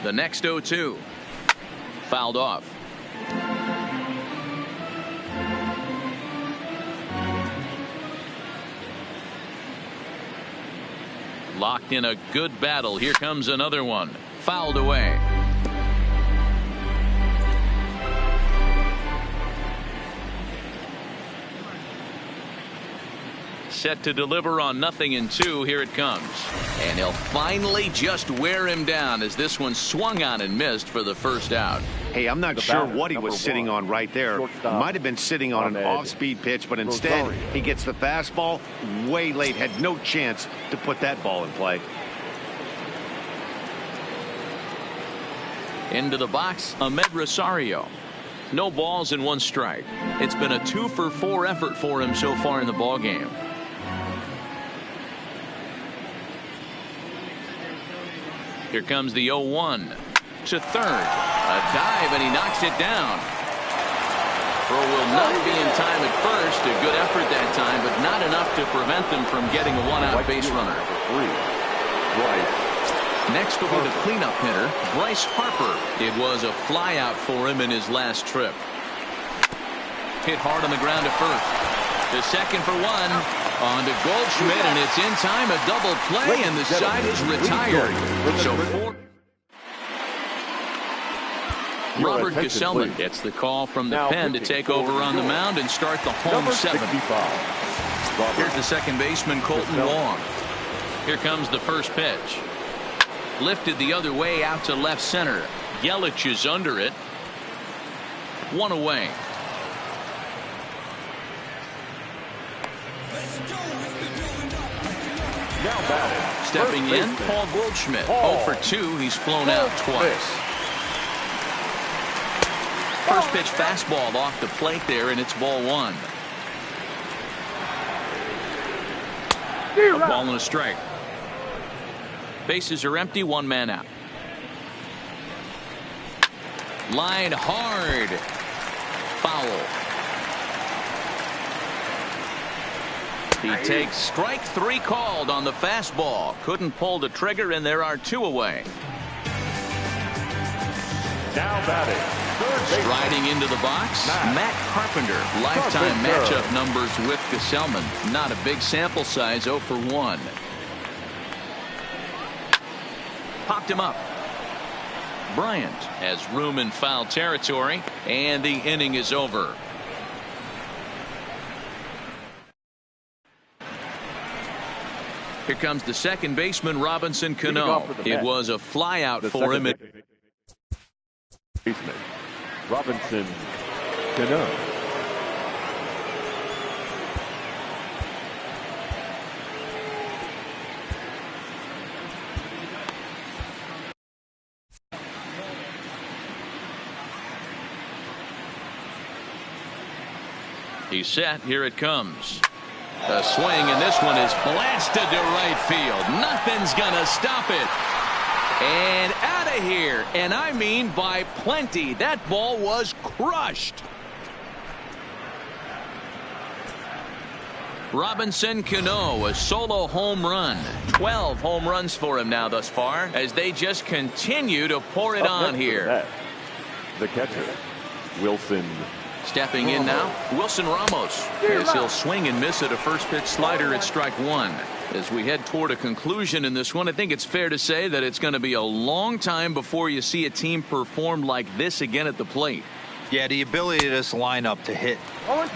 [SPEAKER 2] The next 0-2. Fouled off. Locked in a good battle. Here comes another one. Fouled away. Set to deliver on 0-2. Here it comes. And he'll finally just wear him down as this one swung on and missed for the first out.
[SPEAKER 4] Hey, I'm not sure what he was sitting on right there. Might have been sitting on an off-speed pitch, but instead he gets the fastball way late. Had no chance to put that ball in play.
[SPEAKER 2] Into the box, Ahmed Rosario. No balls and 1 strike. It's been a 2-for-4 effort for him so far in the ball game. Here comes the 0-1 to third. A dive, and he knocks it down. Throw will not be in time at first. A good effort that time, but not enough to prevent them from getting a one-out base runner. Next will be the cleanup hitter, Bryce Harper. It was a flyout for him in his last trip. Hit hard on the ground at first. The second for one. On to Goldschmidt, and it's in time. A double play, and the side is retired. So Robert Gesellman gets the call from the pen to take over on the mound and start the home seventh. Here's the second baseman, Colton Wong. Here comes the first pitch. Lifted the other way out to left center. Yelich is under it. One away.
[SPEAKER 1] Now batting.
[SPEAKER 2] Stepping in, Paul Goldschmidt. 0 for 2. He's flown out twice. First pitch fastball off the plate there, and it's ball one. A ball and a strike. Bases are empty, one man out. Line hard. Foul. He takes strike 3 called on the fastball. Couldn't pull the trigger, and there are 2 away.
[SPEAKER 1] Now batting.
[SPEAKER 2] Striding into the box, Matt Carpenter. Lifetime matchup numbers with Gesellman. Not a big sample size, 0 for 1. Popped him up. Bryant has room in foul territory, and the inning is over. Here comes the second baseman, Robinson Cano. It was a flyout for him.
[SPEAKER 1] Robinson Cano.
[SPEAKER 2] He's set. Here it comes. A swing, and this one is blasted to right field. Nothing's gonna stop it. And out of here, and I mean by plenty. That ball was crushed. Robinson Cano, a solo home run. 12 home runs for him now thus far, as they just continue to pour it on here.
[SPEAKER 1] The catcher, Wilson.
[SPEAKER 2] Stepping in now, Wilson Ramos, as he'll swing and miss at a first pitch slider at strike 1. As we head toward a conclusion in this one, I think it's fair to say that it's going to be a long time before you see a team perform like this again at the plate.
[SPEAKER 3] Yeah, the ability of this lineup to hit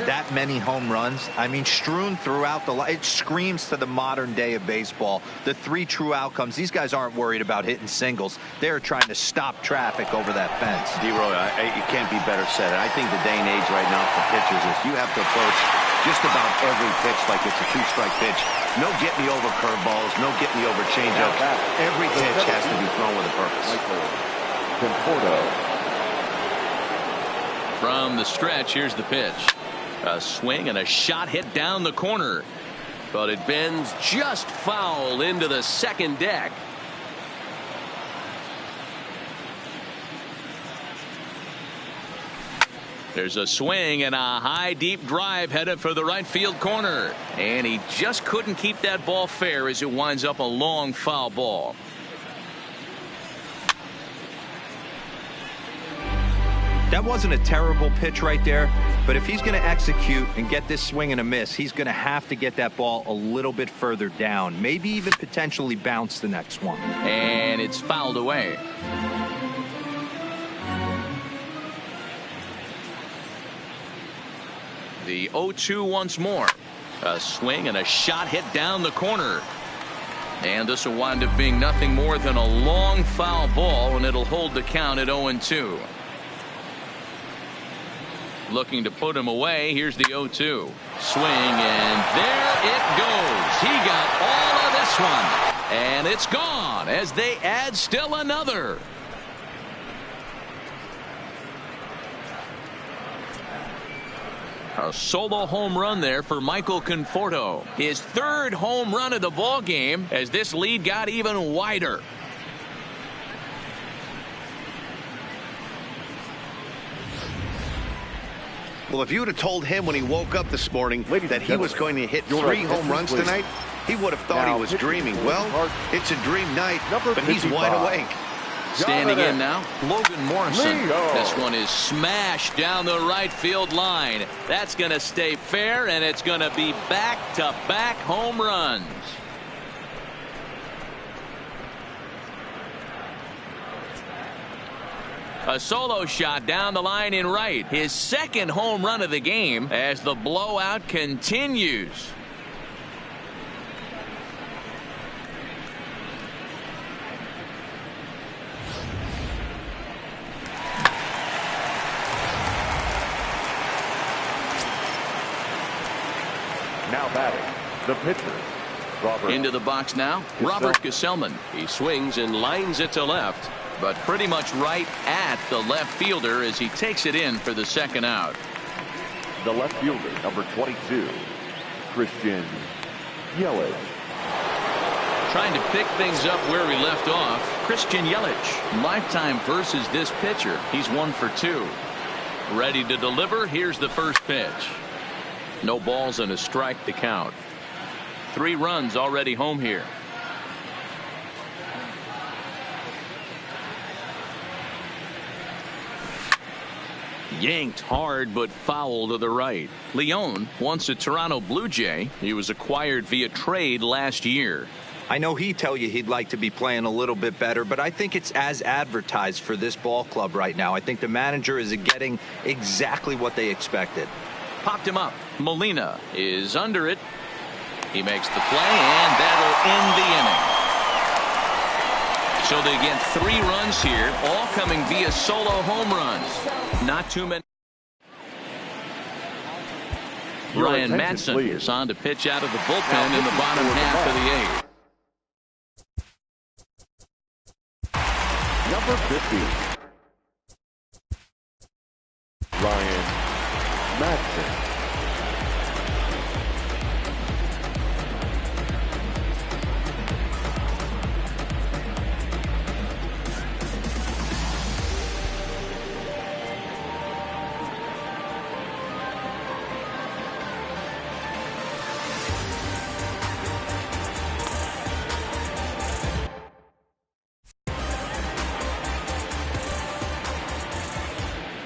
[SPEAKER 3] that many home runs, I mean, strewn throughout the line, it screams to the modern day of baseball. The 3 true outcomes. These guys aren't worried about hitting singles. They're trying to stop traffic over that fence.
[SPEAKER 4] D-Roy, it can't be better said. I think the day and age right now for pitchers is you have to approach just about every pitch like it's a 2-strike pitch. No get me over curveballs, no get me over changeups. Every pitch has to be thrown with a purpose.
[SPEAKER 1] Conforto.
[SPEAKER 2] From the stretch, here's the pitch. A swing and a shot hit down the corner. But it bends just foul into the second deck. There's a swing and a high deep drive headed for the right field corner. And he just couldn't keep that ball fair as it winds up a long foul ball.
[SPEAKER 3] That wasn't a terrible pitch right there, but if he's going to execute and get this swing and a miss, he's going to have to get that ball a little bit further down, maybe even potentially bounce the next one.
[SPEAKER 2] And it's fouled away. The 0-2 once more. A swing and a shot hit down the corner. And this will wind up being nothing more than a long foul ball, and it'll hold the count at 0-2. Looking to put him away. Here's the 0-2. Swing, and there it goes. He got all of this one. And it's gone as they add still another. A solo home run there for Michael Conforto. His 3rd home run of the ball game as this lead got even wider.
[SPEAKER 4] Well, if you would have told him when he woke up this morning that he was going to hit
[SPEAKER 1] your
[SPEAKER 4] 3 home runs
[SPEAKER 1] please.
[SPEAKER 4] tonight, he would have thought
[SPEAKER 1] Now,
[SPEAKER 4] he was
[SPEAKER 1] pitching
[SPEAKER 4] dreaming.
[SPEAKER 1] for the
[SPEAKER 4] Well,
[SPEAKER 1] Cardinals.
[SPEAKER 4] it's a dream night,
[SPEAKER 1] Number
[SPEAKER 4] but he's
[SPEAKER 1] 55.
[SPEAKER 4] wide awake.
[SPEAKER 2] Standing in now, Logan Morrison.
[SPEAKER 1] Leo.
[SPEAKER 2] This one is smashed down the right field line. That's going to stay fair, and it's going to be back-to-back home runs. A solo shot down the line in right. His second home run of the game as the blowout continues.
[SPEAKER 1] Now batting, the pitcher, Robert.
[SPEAKER 2] Into the box now, Robert Gesellman.
[SPEAKER 5] He swings and lines it to left.
[SPEAKER 2] But pretty much right at the left fielder as he takes it in for the second out.
[SPEAKER 1] The left fielder, number 22, Christian Yelich.
[SPEAKER 2] Trying to pick things up where we left off. Christian Yelich. Lifetime versus this pitcher. He's 1 for 2. Ready to deliver. Here's the first pitch. No balls and a strike to count. 3 runs already home here. Yanked hard but foul to the right. Leone, once a Toronto Blue Jay. He was acquired via trade last year.
[SPEAKER 3] I know he'd tell you he'd like to be playing a little bit better, but I think it's as advertised for this ball club right now. I think the manager is getting exactly what they expected.
[SPEAKER 2] Popped him up. Molina is under it. He makes the play, and that'll end the inning. So they get 3 runs here, all coming via solo home runs. Not too many.
[SPEAKER 1] Your
[SPEAKER 2] Ryan
[SPEAKER 1] attention,
[SPEAKER 2] Madsen
[SPEAKER 1] please.
[SPEAKER 2] is on to pitch out of the bullpen in the bottom half of the 8th.
[SPEAKER 1] Number 50, Ryan Madsen.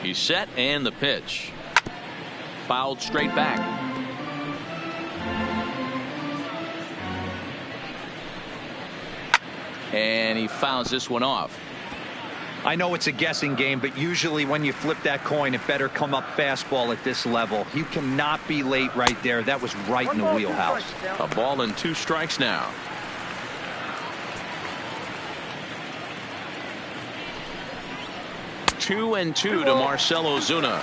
[SPEAKER 2] He's set, and the pitch. Fouled straight back. And he fouls this one off.
[SPEAKER 3] I know it's a guessing game, but usually when you flip that coin, it better come up fastball at this level. You cannot be late right there. That was right in the wheelhouse.
[SPEAKER 2] A ball and 2 strikes now. Two and 2 to Marcell Ozuna.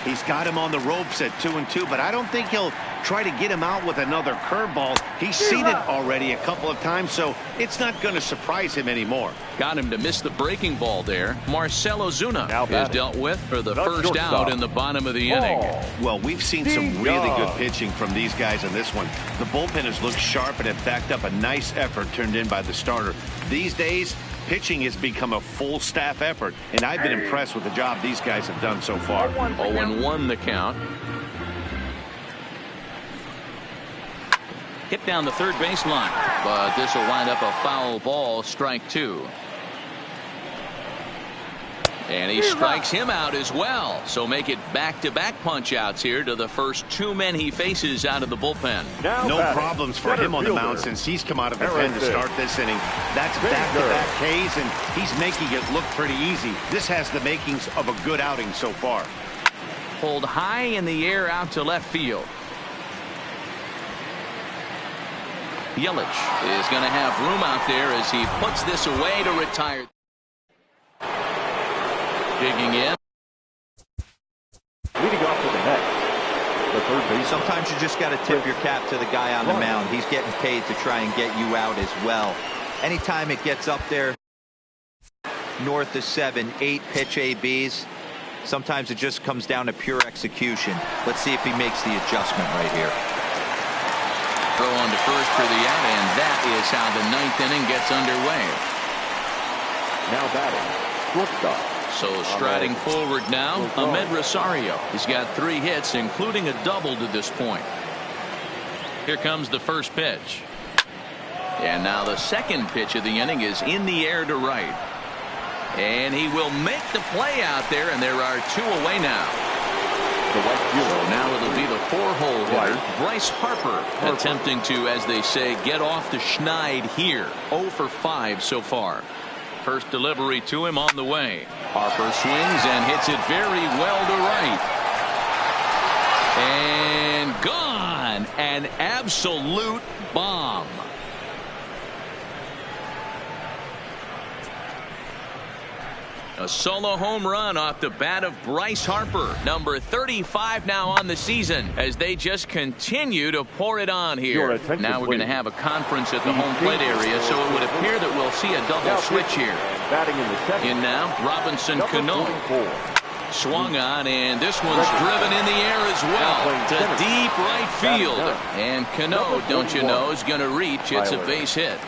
[SPEAKER 4] He's got him on the ropes at 2-2, but I don't think he'll try to get him out with another curveball. He's seen it already a couple of times, so it's not going to surprise him anymore.
[SPEAKER 2] Got him to miss the breaking ball there. Marcell Ozuna
[SPEAKER 1] Now
[SPEAKER 2] is
[SPEAKER 1] batting.
[SPEAKER 2] dealt with for the
[SPEAKER 1] The
[SPEAKER 2] first out
[SPEAKER 1] shortstop.
[SPEAKER 2] in the bottom of the inning.
[SPEAKER 4] Well, we've seen some really
[SPEAKER 1] D-Dog.
[SPEAKER 4] good pitching from these guys in this one. The bullpen has looked sharp and have backed up a nice effort turned in by the starter. These days, pitching has become a full staff effort, and I've been impressed with the job these guys have done so far.
[SPEAKER 2] 0-1 the count. Hit down the third baseline, but this will wind up a foul ball, strike 2. And he strikes him out as well. So make it back-to-back punch-outs here to the first 2 men he faces out of the bullpen.
[SPEAKER 1] Now
[SPEAKER 4] No
[SPEAKER 1] batting,
[SPEAKER 4] problems for
[SPEAKER 1] center
[SPEAKER 4] him on the
[SPEAKER 1] fielder,
[SPEAKER 4] mound since he's come out of the
[SPEAKER 1] Aaron
[SPEAKER 4] pen to
[SPEAKER 1] Fish.
[SPEAKER 4] start this inning. That's
[SPEAKER 1] Finger.
[SPEAKER 4] back-to-back Ks, and he's making it look pretty easy. This has the makings of a good outing so far.
[SPEAKER 2] Pulled high in the air out to left field. Yelich is going to have room out there as he puts this away to retire. Digging in.
[SPEAKER 1] leading off to the next, the third base.
[SPEAKER 3] Sometimes you just got to tip your cap to the guy on the mound. He's getting paid to try and get you out as well. Anytime it gets up there north of 7, 8 pitch ABs, sometimes it just comes down to pure execution. Let's see if he makes the adjustment right here.
[SPEAKER 2] Throw on to first for the out, and that is how the 9th inning gets underway.
[SPEAKER 1] Now batting, shortstop,
[SPEAKER 2] So striding forward now, Ahmed Rosario. He's got 3 hits, including a double to this point. Here comes the first pitch. And now the second pitch of the inning is in the air to right. And he will make the play out there, and there are 2 away now. So now it'll be the 4-hole hitter, Bryce Harper, attempting to, as they say, get off the schneid here. 0 for 5 so far. First delivery to him on the way. Harper swings and hits it very well to right. And gone. An absolute bomb. A solo home run off the bat of Bryce Harper, number 35 now on the season, as they just continue to pour it on here. Now we're going to have a conference at the home plate area, so it would appear that we'll see a double switch here. In now, Robinson Cano. Swung on, and this one's driven in the air as well to deep right field. And Cano, don't you know, is going to reach. It's a base hit.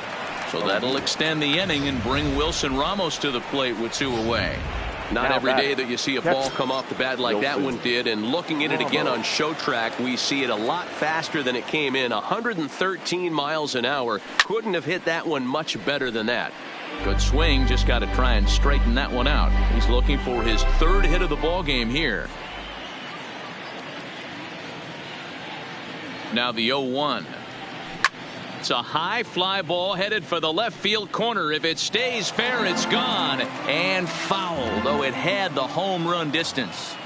[SPEAKER 2] So that'll extend the inning and bring Wilson Ramos to the plate with 2 away.
[SPEAKER 5] Not every day that you see a ball come off the bat like that one did. And looking at it again on show track, we see it a lot faster than it came in. 113 miles an hour. Couldn't have hit that one much better than that. Good swing. Just got to try and straighten that one out. He's looking for his 3rd hit of the ball game here. Now the 0-1. It's a high fly ball headed for the left field corner. If it stays fair, it's gone and foul, though it had the home run distance.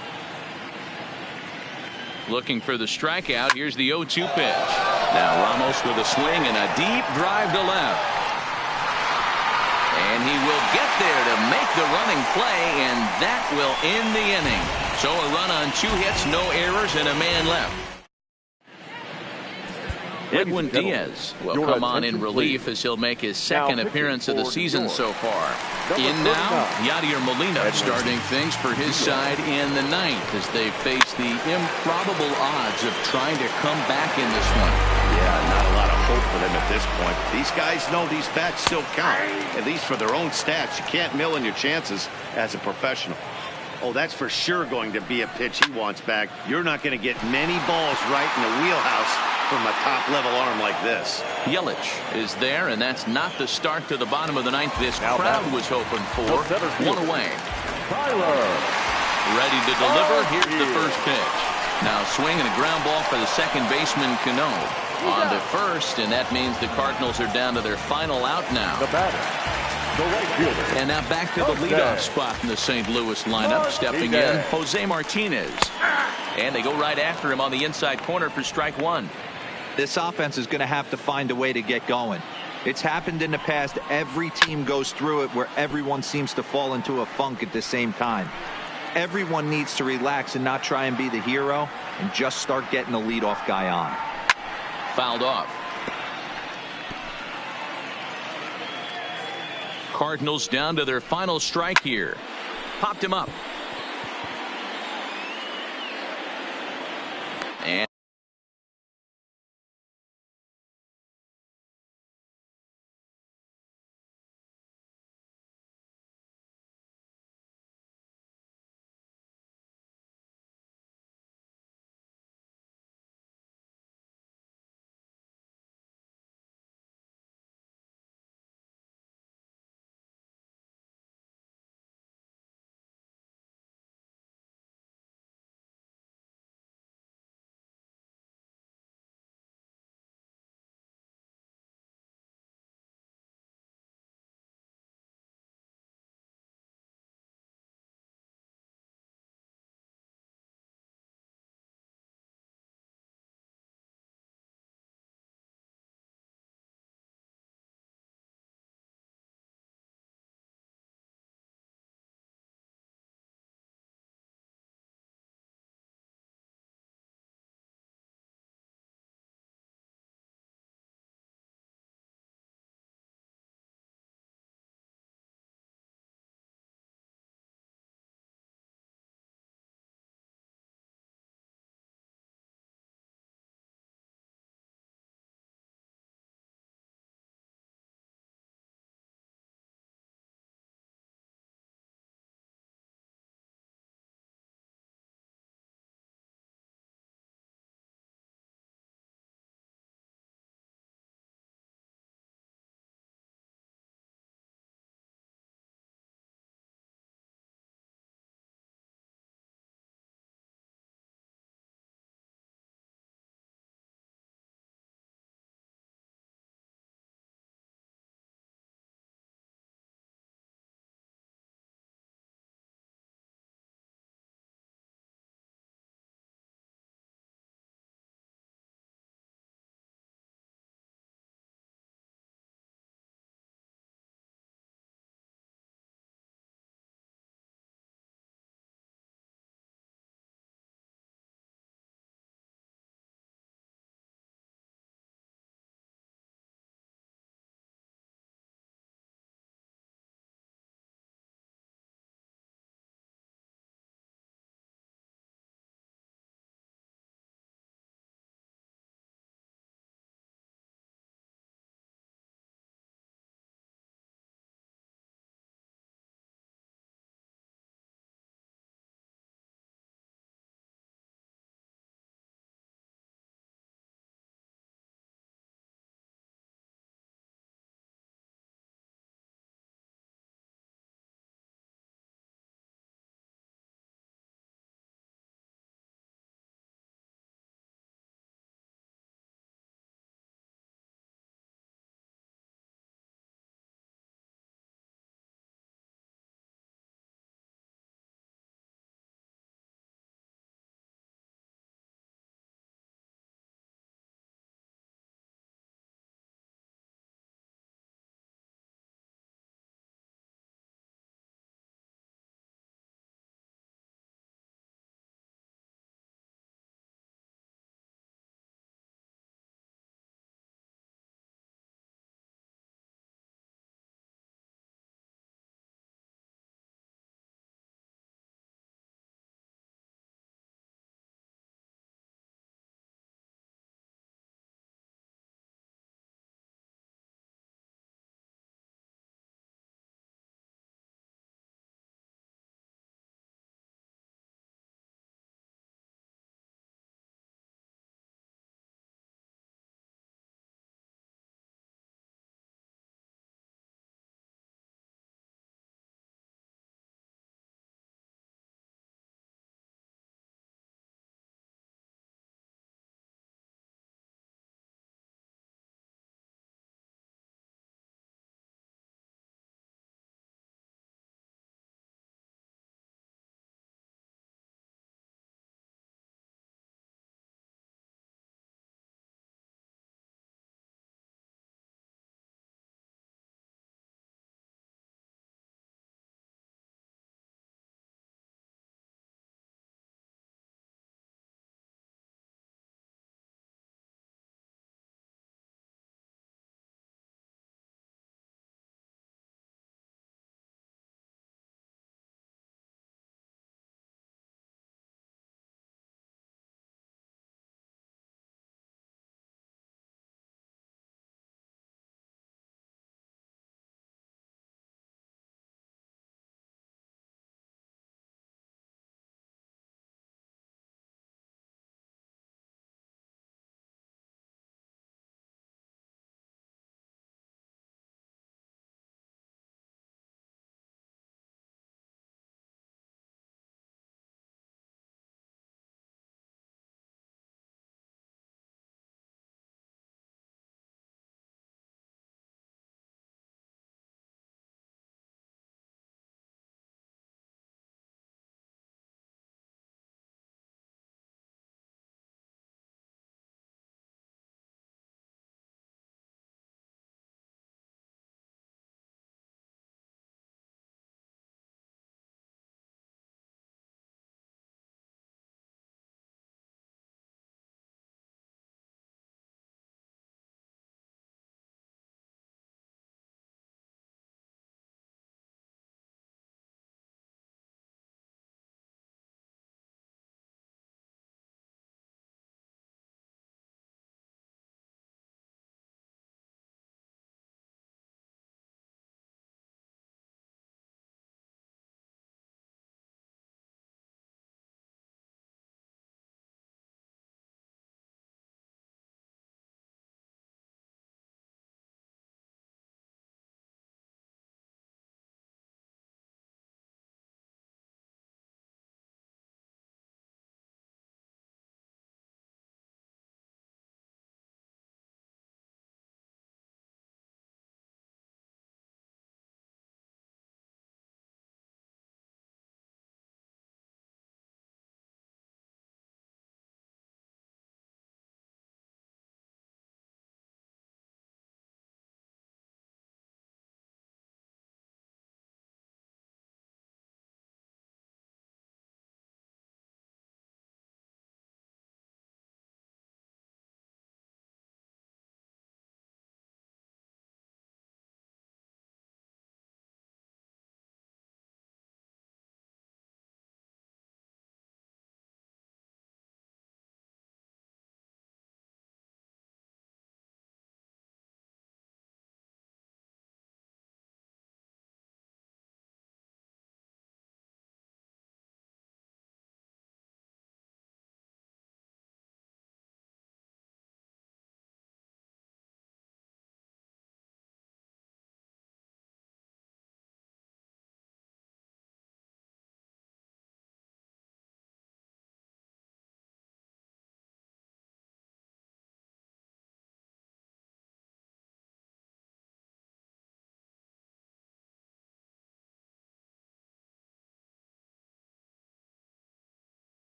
[SPEAKER 5] Looking for the strikeout. Here's the 0-2 pitch. Now Ramos with a swing and a deep drive to left. And he will get there to make the running play, and that will end the inning. So a run on 2 hits, no errors, and a man left. Edwin Diaz will come on in relief as he'll make his 2nd appearance of the season so far. In now, Yadier Molina starting things for his side in the 9th as they face the improbable odds of trying to come back in this one.
[SPEAKER 4] Yeah, not a lot of hope for them at this point. These guys know these bats still count, at least for their own stats. You can't mill in your chances as a professional. Oh, that's for sure going to be a pitch he wants back. You're not going to get many balls right in the wheelhouse from a top-level arm like this.
[SPEAKER 2] Yelich is there, and that's not the start to the bottom of the 9th this crowd was hoping for. 1 away. Ready to deliver. Here's the first pitch. Now swing and a ground ball for the second baseman, Cano. On to first, and that means the Cardinals are down to their final out now.
[SPEAKER 1] The batter, the right fielder.
[SPEAKER 2] And now back to the leadoff spot in the St. Louis lineup. Stepping in, Jose Martinez. And they go right after him on the inside corner for strike 1.
[SPEAKER 3] This offense is going to have to find a way to get going. It's happened in the past. Every team goes through it where everyone seems to fall into a funk at the same time. Everyone needs to relax and not try and be the hero and just start getting the leadoff guy on.
[SPEAKER 2] Fouled off. Cardinals down to their final strike here. Popped him up. And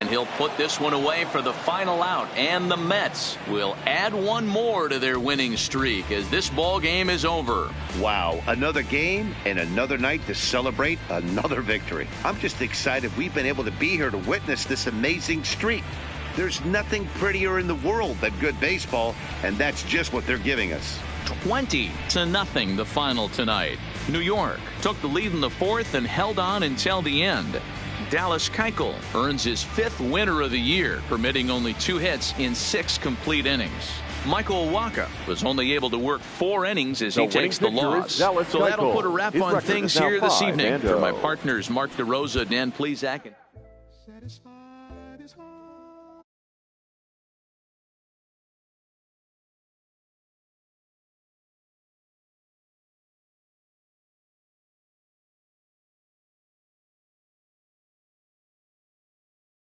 [SPEAKER 2] And he'll put this one away for the final out. And the Mets will add one more to their winning streak as this ball game is over.
[SPEAKER 4] Wow, another game and another night to celebrate another victory. I'm just excited we've been able to be here to witness this amazing streak. There's nothing prettier in the world than good baseball, and that's just what they're giving us.
[SPEAKER 2] 20-0 the final tonight. New York took the lead in the fourth and held on until the end. Dallas Keuchel earns his 5th winner of the year, permitting only 2 hits in 6 complete innings. Michael Wacha was only able to work 4 innings as he takes the loss. So that'll put a wrap on things here this evening. For my partners Mark DeRosa, Dan Plezak.